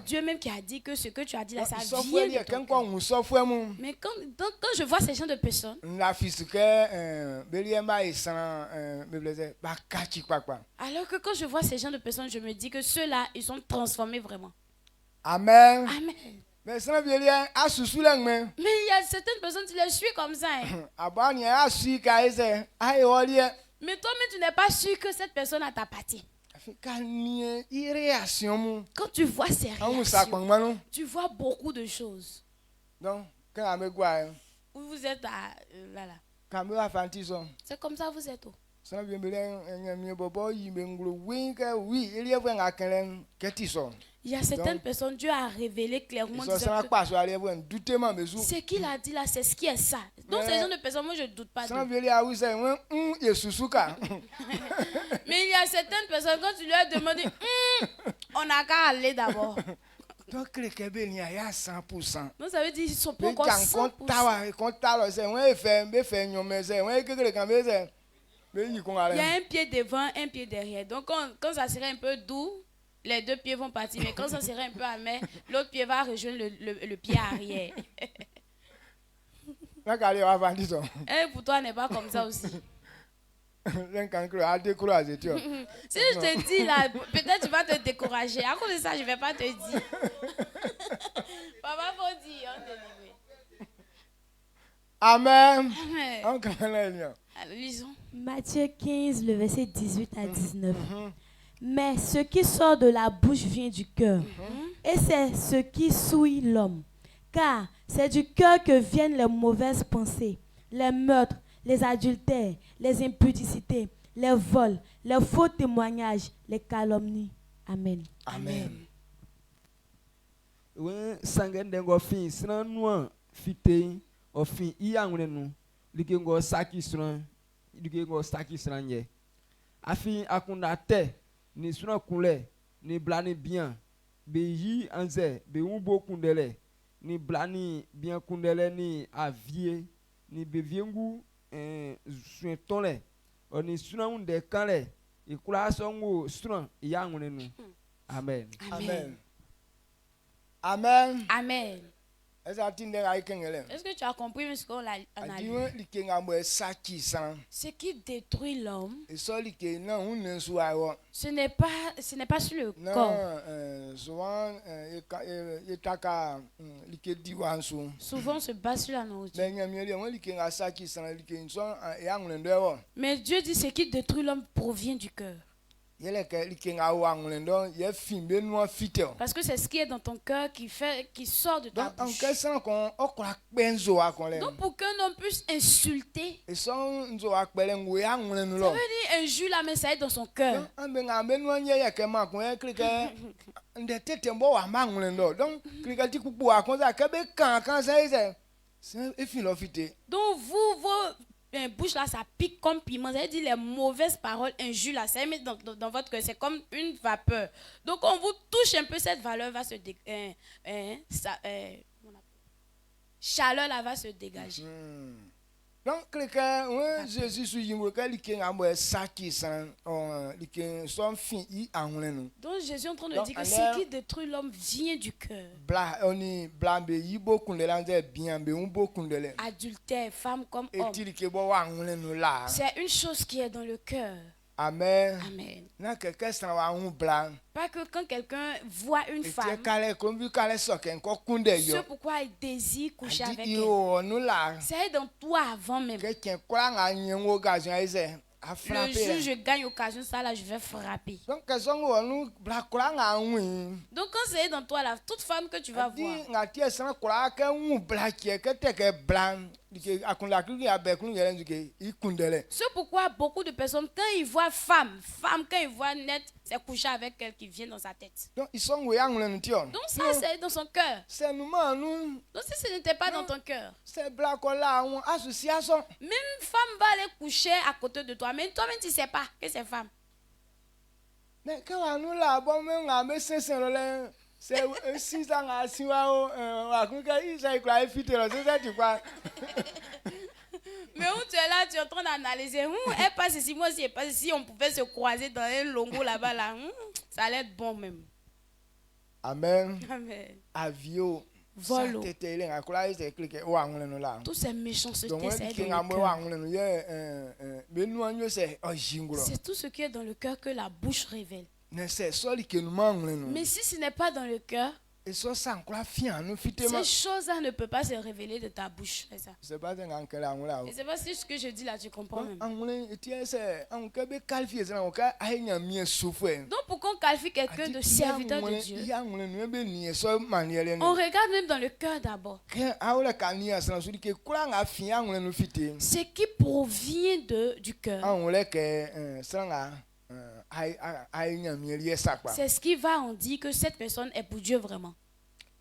Dieu même qui a dit que ce que tu as dit là, ça vient de ton cœur. Mais quand je vois ces gens de personnes, alors que quand je vois ces gens de personnes, je me dis que ceux-là, ils sont transformés vraiment. Amen. Amen. Mais il y a certaines personnes, tu les suis comme ça. Hein. Mais toi-même, tu n'es pas sûr que cette personne a t'appartient. Quand tu vois ces réactions, tu vois beaucoup de choses. Donc, vous êtes là. C'est comme ça vous êtes. Il y a certaines personnes, Dieu a révélé clairement ce qu'il a dit là, c'est ce qui est ça. Donc ces gens de personnes, moi je ne doute pas d'eux. Mais il y a certaines personnes, quand tu leur demandes, on n'a qu'à aller d'abord. Donc ça veut dire qu'ils sont pas encore 100%. Il y a un pied devant, un pied derrière. Donc quand ça serait un peu doux, les deux pieds vont partir. Mais quand ça serait un peu amer, l'autre pied va rejoindre le pied arrière. Et pour toi, n'est pas comme ça aussi. Si je te dis là, peut-être tu vas te décourager. À cause de ça, je ne vais pas te dire. Papa, faut dire, on Amen. Amen. Alors, lisons. Matthieu 15, le verset 18 à 19. Mais ce qui sort de la bouche vient du cœur. Et c'est ce qui souille l'homme. Car c'est du cœur que viennent les mauvaises pensées, les meurtres, les adultères, les impudicités, les vols, les faux témoignages, les calomnies. Amen. Amen. Afi akunda te ni suna kunle ni blani bien be yi anze be umbo kundele ni blani bien kundele ni avie ni be viengu suetole oni suna unde kanle ikula songo suna yangunenu. Amen. Amen. Amen. Amen. Est-ce que tu as compris ce qu'on a dit? Ce qui détruit l'homme, ce n'est pas sur le corps. Souvent on se base sur la nourriture. Mais Dieu dit ce qui détruit l'homme provient du cœur. Parce que c'est ce qui est dans ton cœur qui sort de ta bouche. Donc pour qu'un homme puisse insulter, ça veut dire injure là, mais ça est dans son cœur. Donc vos bouche là, ça pique comme piment. Ça veut dire les mauvaises paroles, injures là, ça met dans votre cœur. C'est comme une vapeur. Donc on vous touche un peu, cette valeur va se chaleur là va se dégager. Donc quelqu'un, Jésus donc Jésus est en train de dire que ce qui détruit l'homme vient du cœur. Adultère, femme comme homme. C'est une chose qui est dans le cœur. Amen. Amen. Pas que quand quelqu'un voit une femme, c'est pourquoi il désire coucher avec elle. C'est dans toi avant même. Le jour où je gagne l'occasion, ça là, je vais frapper. Donc quand c'est dans toi là, toute femme que tu vas voir, C'est pourquoi beaucoup de personnes, quand ils voient femme, quand ils voient net, c'est coucher avec elle qui vient dans sa tête. Donc ça, c'est dans son cœur. Donc si ce n'était pas dans ton cœur, même femme va aller coucher à côté de toi, mais toi-même tu ne sais pas que c'est femme. Mais quand nous là, bon, c'est si ça a si mais où tu es là, tu es en train d'analyser. Elle passe ici, moi aussi, elle passe ici. On pouvait se croiser dans un longo là-bas. Là. Ça allait être bon même. Amen. Amen. Avio. Volo. Tous ces méchancetés, c'est tout ce qui est dans le cœur que la bouche révèle. Mais si ce n'est pas dans le cœur, ces choses-là ne peuvent pas se révéler de ta bouche. C'est ça. Et c'est pas si ce que je dis là, tu comprends même. Donc pour qu'on qualifie quelqu'un de serviteur de Dieu, on regarde même dans le cœur d'abord. Ce qui provient du cœur. C'est ce qui va en dire que cette personne est pour Dieu vraiment.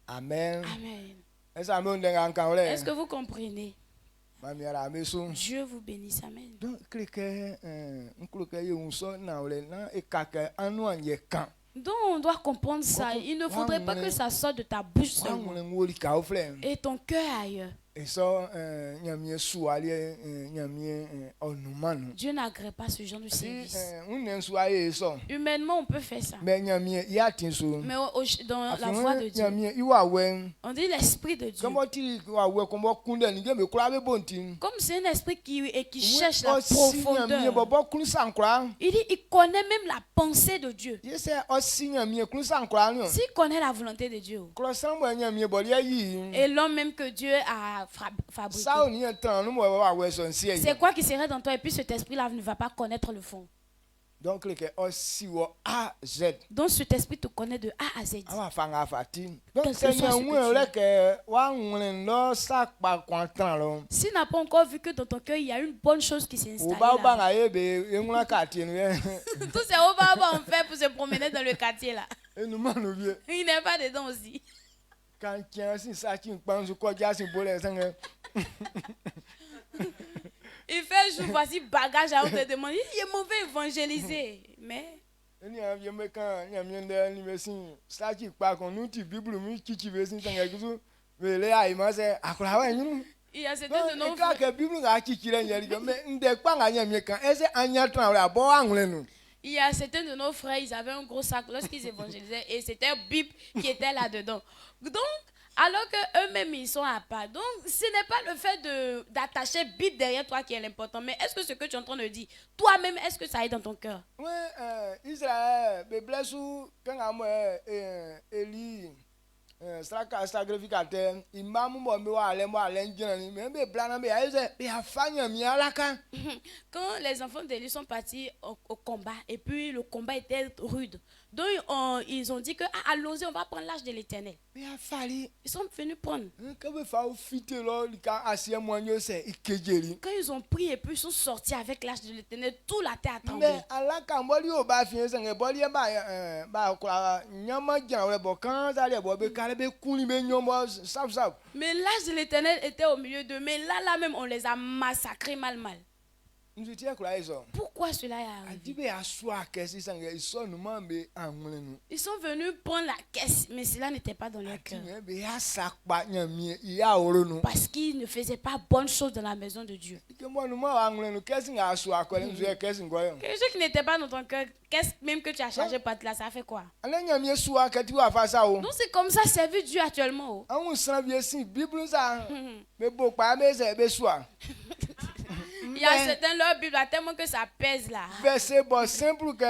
Amen. Amen. Est-ce que vous comprenez? Dieu vous bénisse. Amen. Donc on doit comprendre ça. Il ne faudrait pas que ça sorte de ta bouche seulement et ton cœur ailleurs. Dieu n'agrée pas ce genre de service. Humainement, on peut faire ça. Mais dans la voie de Dieu, on dit l'esprit de Dieu. Comme c'est un esprit qui cherche la profondeur. Il dit, il connaît même la pensée de Dieu. S'il connaît la volonté de Dieu. Et l'homme même que Dieu a fabriqué. C'est quoi qui serait dans toi et puis cet esprit-là ne va pas connaître le fond. Donc cet esprit te connaît de A à Z. Donc s'il n'a pas encore vu que dans ton cœur il y a une bonne chose qui s'est installée là. Tout c'est on fait pour se promener dans le quartier là. Il n'est pas dedans aussi. Il fait jour, voici bagage à on te demande. Il est mauvais évangéliser. Mais il y a certains de nos frères. Il y a certains de nos frères, ils avaient un gros sac lorsqu'ils évangélisaient et c'était Bible qui était là-dedans. Donc, alors qu'eux-mêmes, ils sont à part. Donc, ce n'est pas le fait d'attacher Bible derrière toi qui est l'important, mais est-ce que ce que tu es en train de dire, toi-même, est-ce que ça est dans ton cœur? Oui, Israël, quand les enfants d'Élie sont partis au combat et puis le combat était rude, donc ils ont dit que allons-y, on va prendre l'âge de l'Éternel. Ils sont venus prendre. Quand ils ont pris et puis ils sont sortis avec l'âge de l'Éternel, tout la terre a tremblé. Mais l'âge de l'Éternel était au milieu d'eux. Mais là même, on les a massacrés mal. Pourquoi cela est arrivé? Ils sont venus prendre la caisse, mais cela n'était pas dans leur cœur. Parce qu'ils ne faisaient pas bonne chose dans la maison de Dieu. Quelque chose qui n'était pas dans ton cœur, qu'est-ce même que tu as chargé par là, ça fait quoi? Donc c'est comme ça, servir Dieu actuellement. Il y a certains leur Bible là tellement que ça pèse là. Verset bon simple que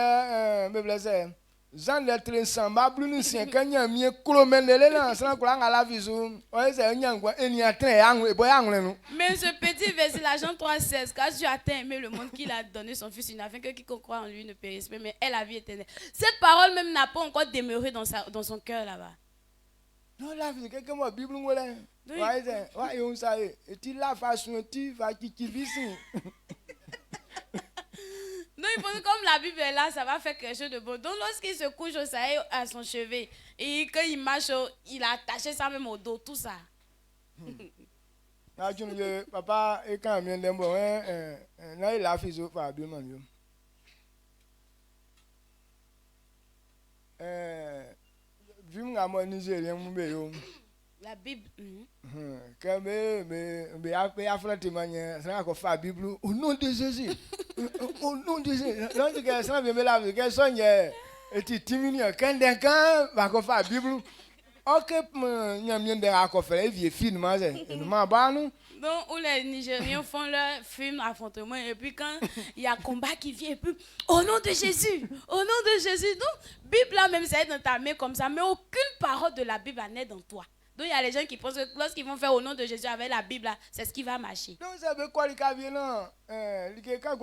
Jean le Trinsan ma blunu sien kanya mie klomenele na san kula ngala visu oise nyangwa eniatre anwe boy angle no. Mais ce petit verset là Jean 3:16 car Dieu a tant aimé le monde qu'il a donné son fils unique afin que quiconque croit en lui ne périsse pas mais ait la vie éternelle. Cette parole même n'a pas encore demeuré dans son cœur là-bas. Non, là, c'est quelqu'un qui a Bible. Ouais, on sait. Et tu la façon, tu vas qui visse. Non, il pense comme la Bible est là, ça va faire quelque chose de bon. Donc, lorsqu'il se couche au soleil à son chevet, et quand il marche, il a attaché ça même au dos, tout ça. Papa, et quand il vient d'un bon, là, il a fait ça, pas bien, man. Vu que moi, Nigérien, la Bible. Quand mais après, la témoignage, ça a fait la Bible au nom de Jésus. Au nom de Jésus. Donc, ça vient de la vie. Quels sont les timiniens? Quand quelqu'un va faire la Bible, ok, il y a bien de faire les vieux films. Donc, où les Nigériens font leur film affrontement, et puis quand il y a combat qui vient, et puis au nom de Jésus, au nom de Jésus. Donc, Bible là même, ça est dans ta main comme ça, mais aucune parole de la Bible n'est dans toi. Donc, il y a les gens qui pensent que lorsqu'ils vont faire au nom de Jésus avec la Bible, c'est ce qui va marcher. Donc, ça veut quoi, les cas viennent, les cas,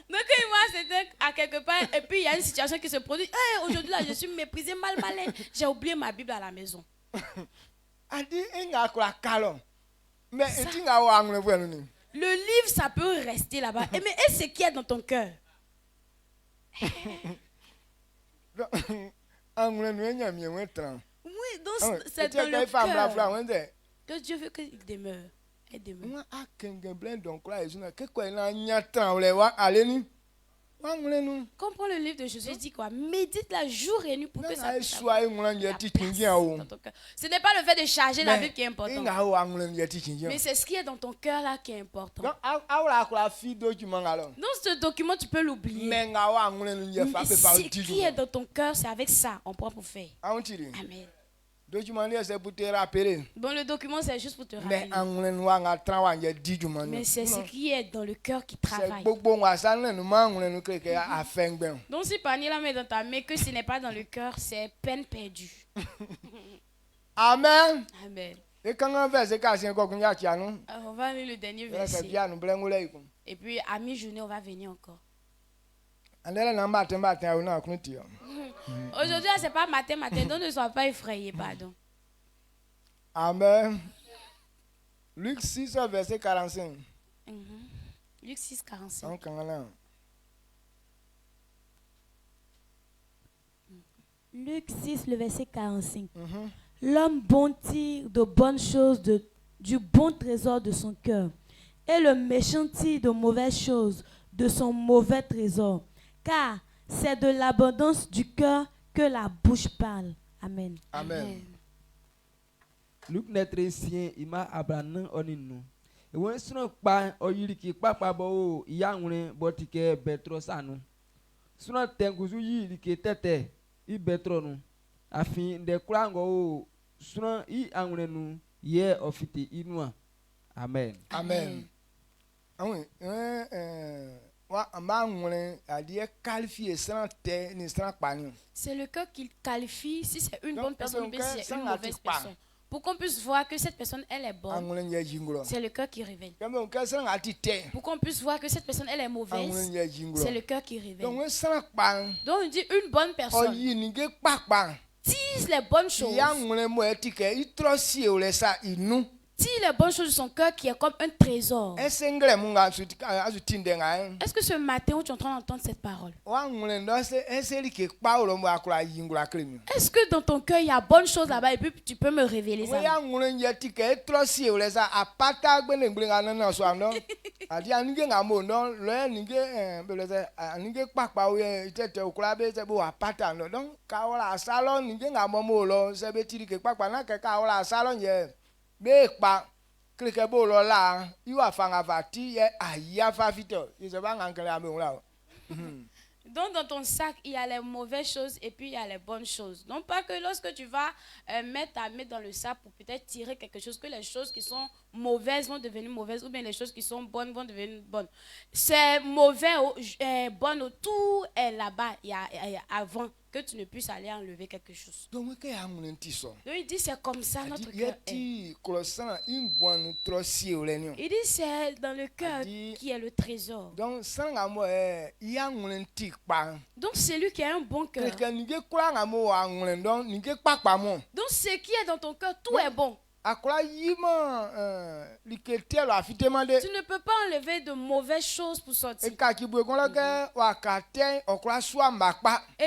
donc, moi, c'était à quelque part, et puis il y a une situation qui se produit. Hey, aujourd'hui, là, je suis méprisé, malin. J'ai oublié ma Bible à la maison. Le livre, ça peut rester là-bas. Mais est-ce qu'il y a dans ton cœur? Oui, donc c'est dans le cœur que Dieu veut qu'il demeure. Elle demeure. Comprends le livre de Jésus, il dit quoi? Médite la jour et nuit pour que ça puisse avoir la place dans ton cœur. Ce n'est pas le fait de charger la Bible qui est important, mais c'est ce qui est dans ton cœur là qui est important. Donc ce document tu peux l'oublier, mais ce qui est dans ton cœur, c'est avec ça on pourra pour faire. Amen. Bon, le document c'est juste pour te rappeler. Mais c'est ce qui est dans le cœur qui travaille. Donc si panier la met dans ta main que ce n'est pas dans le cœur, c'est peine perdue. Amen. Amen. On va lire le dernier verset. Et puis à mi-journée on va venir encore. Aujourd'hui, c'est pas matin, donc ne sois pas effrayé, pardon. Amen. Luc 6, verset 45. Luc 6, 45. Luc 6, le verset 45. L'homme bon tire de bonnes choses du bon trésor de son cœur, et le méchant tire de mauvaises choses de son mauvais trésor. Car c'est de l'abondance du cœur que la bouche parle. Amen. Amen. Luc netrésien ima abranan oninu. Ewen sunu pa oyiriki papa bo yanwure botike betro sanu. Sunu tenguzu yiriki tete I betro nu. Afin de krango sunu I anwure nu ye ofiti inua. Amen. Amen. Amen. C'est le cœur qui qualifie si c'est une bonne personne ou si c'est une mauvaise personne. Pour qu'on puisse voir que cette personne elle est bonne, c'est le cœur qui révèle. Pour qu'on puisse voir que cette personne elle est mauvaise, c'est le cœur qui révèle. Donc on dit une bonne personne tisse les bonnes choses. Si les bonnes choses de son cœur qui est comme un trésor. Est-ce que ce matin où tu es en train d'entendre cette parole, est-ce que dans ton cœur il y a bonnes choses là-bas et puis tu peux me révéler ça? Donc dans ton sac, il y a les mauvaises choses et puis il y a les bonnes choses. Non pas que lorsque tu vas mettre ta main dans le sac pour peut-être tirer quelque chose, que les choses qui sont mauvaises vont devenir mauvaises ou bien les choses qui sont bonnes vont devenir bonnes. C'est mauvais, bon, tout est là-bas. Il y a avant que tu ne puisses aller enlever quelque chose. Donc il dit c'est comme ça notre cœur est. Il dit c'est dans le cœur qui est le trésor. Donc c'est lui qui a un bon cœur. Donc ce qui est dans ton cœur, tout est bon. Tu ne peux pas enlever de mauvaises choses pour sortir. Et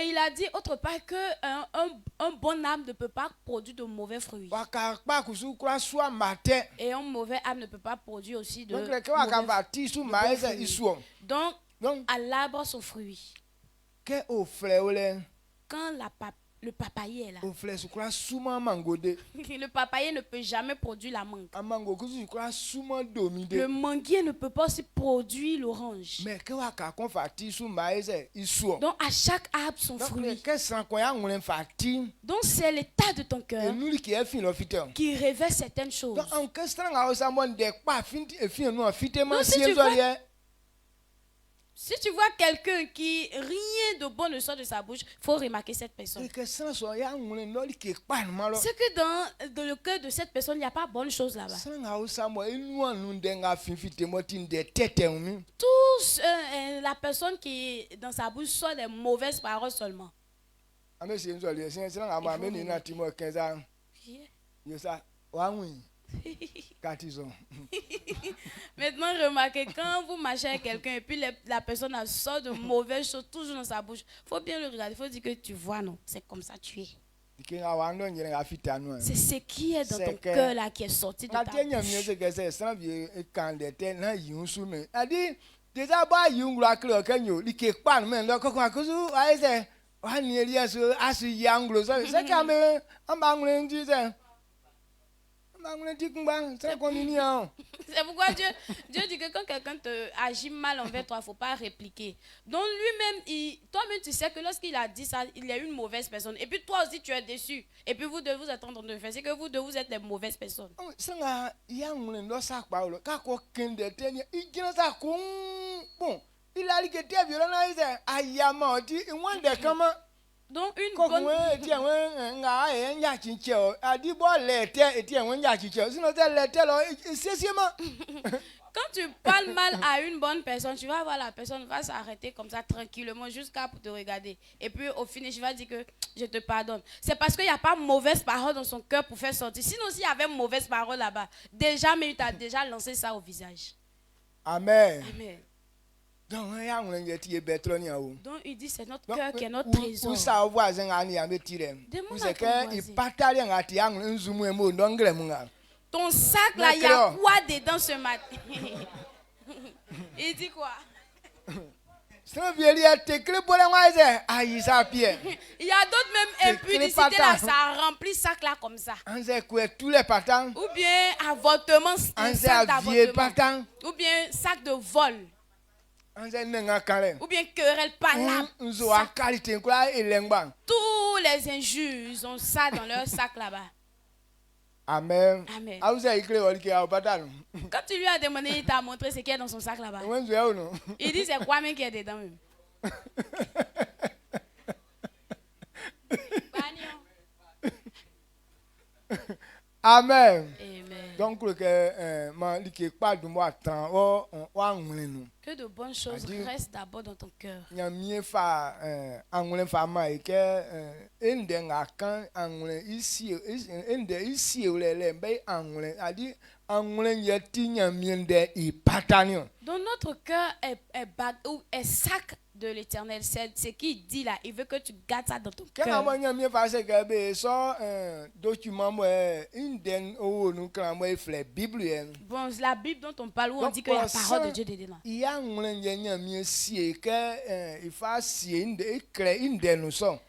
il a dit autre part que un bon âme ne peut pas produire de mauvais fruits. Et un mauvais âme ne peut pas produire aussi de mauvais fruits. Donc, à l'arbre son fruit. Quand le papayer est là. Le papayer ne peut jamais produire la mangue. Le manguier ne peut pas aussi produire l'orange. Donc à chaque arbre son fruit. Donc c'est l'état de ton cœur qui révèle certaines choses. Donc, si tu vois quelqu'un qui rien de bon ne sort de sa bouche, il faut remarquer cette personne. C'est que dans le cœur de cette personne, il n'y a pas bonne chose là-bas. Tous la personne qui dans sa bouche sort des mauvaises paroles seulement. Maintenant, remarquez, quand vous marchez avec quelqu'un et puis la personne a sort de mauvaises choses toujours dans sa bouche, il faut bien le regarder, il faut dire que tu vois, non, c'est comme ça tu es. C'est ce qui est dans ton cœur là qui est sorti de ta bouche. C'est pourquoi Dieu dit que quand quelqu'un agit mal envers toi, il ne faut pas répliquer. Donc lui-même, toi-même tu sais que lorsqu'il a dit ça, il est une mauvaise personne. Et puis toi aussi tu es déçu. Et puis vous deux vous êtes en train de faire. C'est que vous deux vous êtes des mauvaises personnes. Donc une bonne... Quand tu parles mal à une bonne personne, tu vas voir la personne va s'arrêter comme ça tranquillement jusqu'à pour te regarder. Et puis au finish, je vais dire que je te pardonne. C'est parce qu'il n'y a pas mauvaise parole dans son cœur pour faire sortir. Sinon, s'il y avait mauvaise parole là-bas, déjà, mais tu as déjà lancé ça au visage. Amen. Amen. Donc il dit c'est notre cœur qui est notre trésor. Demande à ton voisin. Ton sac là, il y a quoi dedans ce matin? Il dit quoi? Il y a d'autres même impudicités là, ça remplit sac là comme ça. Ou bien avortement, sac d'avortement. Ou bien sac de vol. Ou bien querelle palable. Tous les injures, ils ont ça dans leur sac là-bas. Amen. Amen. Quand tu lui as demandé, il t'a montré ce qu'il y a dans son sac là-bas. Il dit c'est quoi même qui est dedans même. Amen. Amen. Donc que de bonnes choses restent d'abord dans ton cœur. Donc notre cœur est sac de l'Éternel, c'est ce qu'il dit là. Il veut que tu gardes ça dans ton cœur. Bon, la Bible dont on parle où on dit qu'il y a la parole de Dieu dedans.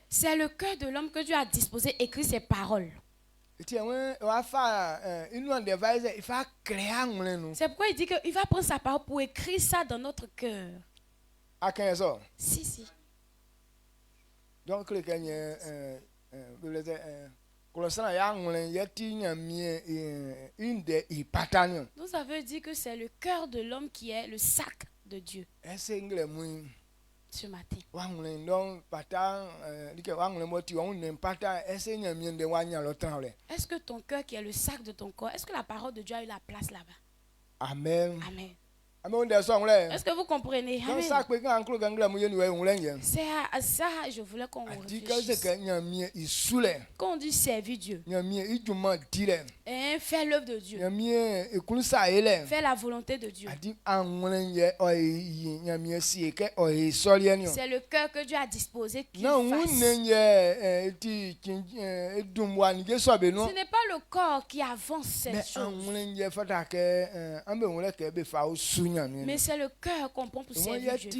C'est le cœur de l'homme que Dieu a disposé, écrit ses paroles. C'est pourquoi il dit qu'il va prendre sa parole pour écrire ça dans notre cœur. Si. Donc, donc ça veut dire que c'est le cœur de l'homme qui est le sac de Dieu. ce matin. Est-ce que ton cœur qui est le sac de ton corps, est-ce que la parole de Dieu a eu la place là-bas? Amen. Amen. Est-ce que vous comprenez? Amen. C'est à ça je voulais qu'on réfléchisse. Quand on dit servir Dieu, faire l'œuvre de Dieu, faire la volonté de Dieu, c'est le cœur que Dieu a disposé qu'il fasse. Ce n'est pas le corps qui avance ces choses, mais c'est le cœur qu'on prend pour servir Dieu.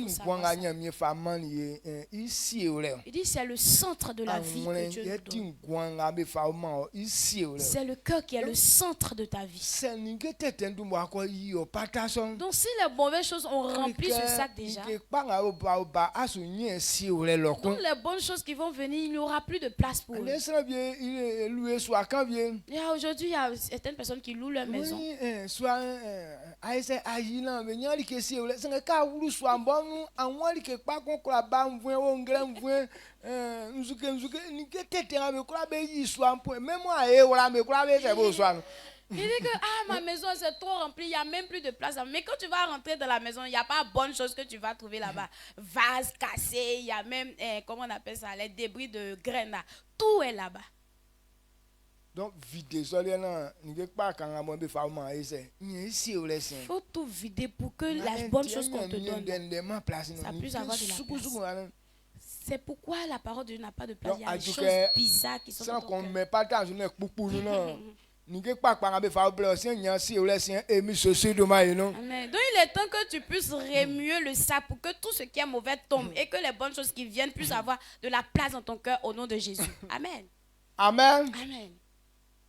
Il dit c'est le centre de la vie que Dieu nous donne. C'est le cœur qui est le centre de ta vie. Donc si les mauvaises choses ont rempli ce sac déjà, donc les bonnes choses qui vont venir, il n'y aura plus de place pour eux. Aujourd'hui, il y a certaines personnes qui louent leur maison. Il dit que ma maison c'est trop remplie, il n'y a même plus de place. Mais quand tu vas rentrer dans la maison, il n'y a pas bonne chose que tu vas trouver là-bas. Vase cassé, il y a même, comment on appelle ça, les débris de graines là. Tout est là-bas. Donc, vider ça, il faut tout vider pour que la bonne chose qu'on te donne, ça puisse avoir de la place. C'est pourquoi la parole de Dieu n'a pas de place. Il y a des choses bizarres qui sont dans ton cœur. Amen. Donc il est temps que tu puisses remuer le sac pour que tout ce qui est mauvais tombe et que les bonnes choses qui viennent puissent avoir de la place dans ton cœur au nom de Jésus. Amen. Amen. Amen.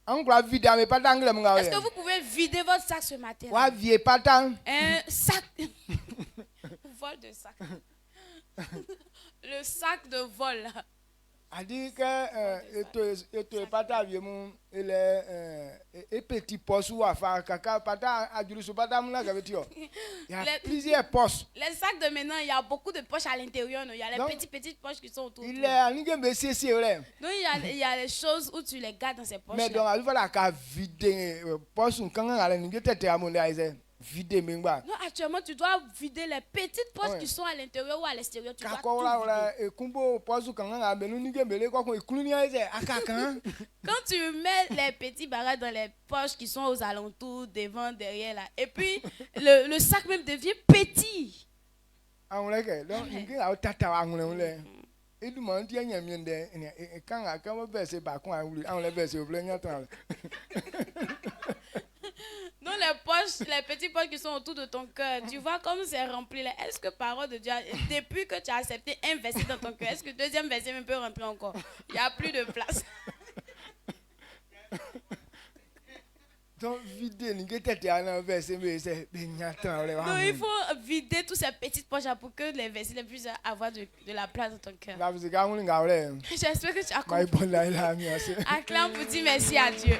Est-ce que vous pouvez vider votre sac ce matin? Un sac. Vol de sac. Le sac de vol. A dit que pata viemu et petit poste ou affaire caca pata a dû se battre mon gavetio. Il y a plusieurs postes. Les sacs de maintenant, il y a beaucoup de poches à l'intérieur. Il y a les petites poches qui sont autour. Il est à l'ingénieur c'est vrai. Donc il y a les choses où tu les gardes dans ces poches. Mais donc il va la vider poche quand on a l'ingénieur tête à mon laïs. Vider mingba. Non, actuellement tu dois vider les petites poches qui sont à l'intérieur ou à l'extérieur. Tu dois tout vider. Quand tu mets les petits bagages dans les poches qui sont aux alentours, devant, derrière là, et puis le sac même devient petit. Donc les petites poches qui sont autour de ton cœur, tu vois comme c'est rempli là. Est-ce que parole de Dieu, depuis que tu as accepté un verset dans ton cœur, est-ce que deuxième verset même peut rentrer encore? Il n'y a plus de place. Donc vider, donc il faut vider toutes ces petites poches pour que les versets puissent avoir de la place dans ton cœur. J'espère que tu as compris. Acclame pour dire merci à Dieu.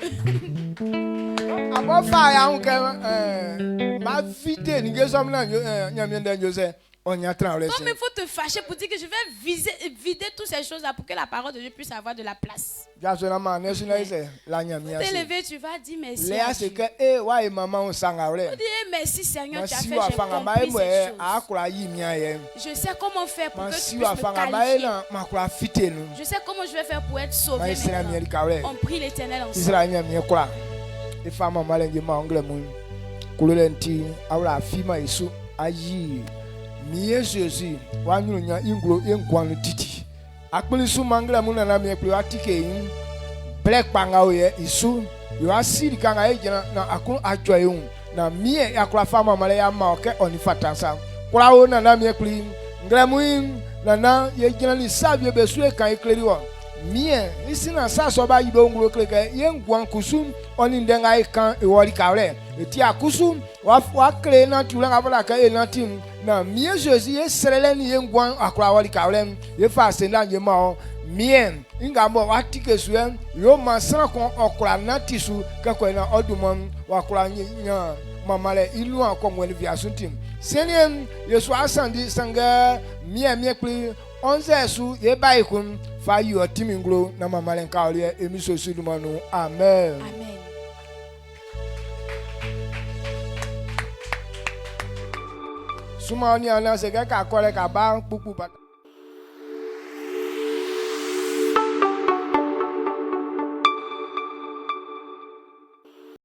Comme il faut te fâcher pour dire que je vais vider toutes ces choses-là pour que la parole de Dieu puisse avoir de la place. T'élever, tu vas dire merci à Dieu. Tu dis merci Seigneur, tu as fait, j'ai compris ces choses. Je sais comment faire pour que tu puisses me qualifier. Je sais comment je vais faire pour être sauvé maintenant. On prie l'Éternel ensemble. Miye Jésus wanyunya inglo engwanu titi akpili su mangla munana me pli atike yin black panga oye isu yo asiri kanga ejana na akun ajoyun na miye akura fama male ya ma oke oni fatansa kura o na me pli ngramu na ye jana li sabie besu e kan ekleri wo miye isina saso ba yibo nglo kleke ye ngwan kusum oni ndenga e kan e wori kawre eti akusum wa kle na tula abala ka e na tim na mie Jésus ye serele ni ye ngwan akura wali kawlem ye fa senda ye ma mien ingamo watike suem yo masan kon okura na tisu ka ko na odumon wakura nya mamale ilu akon weli via suntim Seniem Yesu asandi sanga mie pli 11 su ye baikun fa yo timinglo na mamalen kawle emiso sudumanu. Amen. Amen. Suma oni ana se ka kole ka ba pupu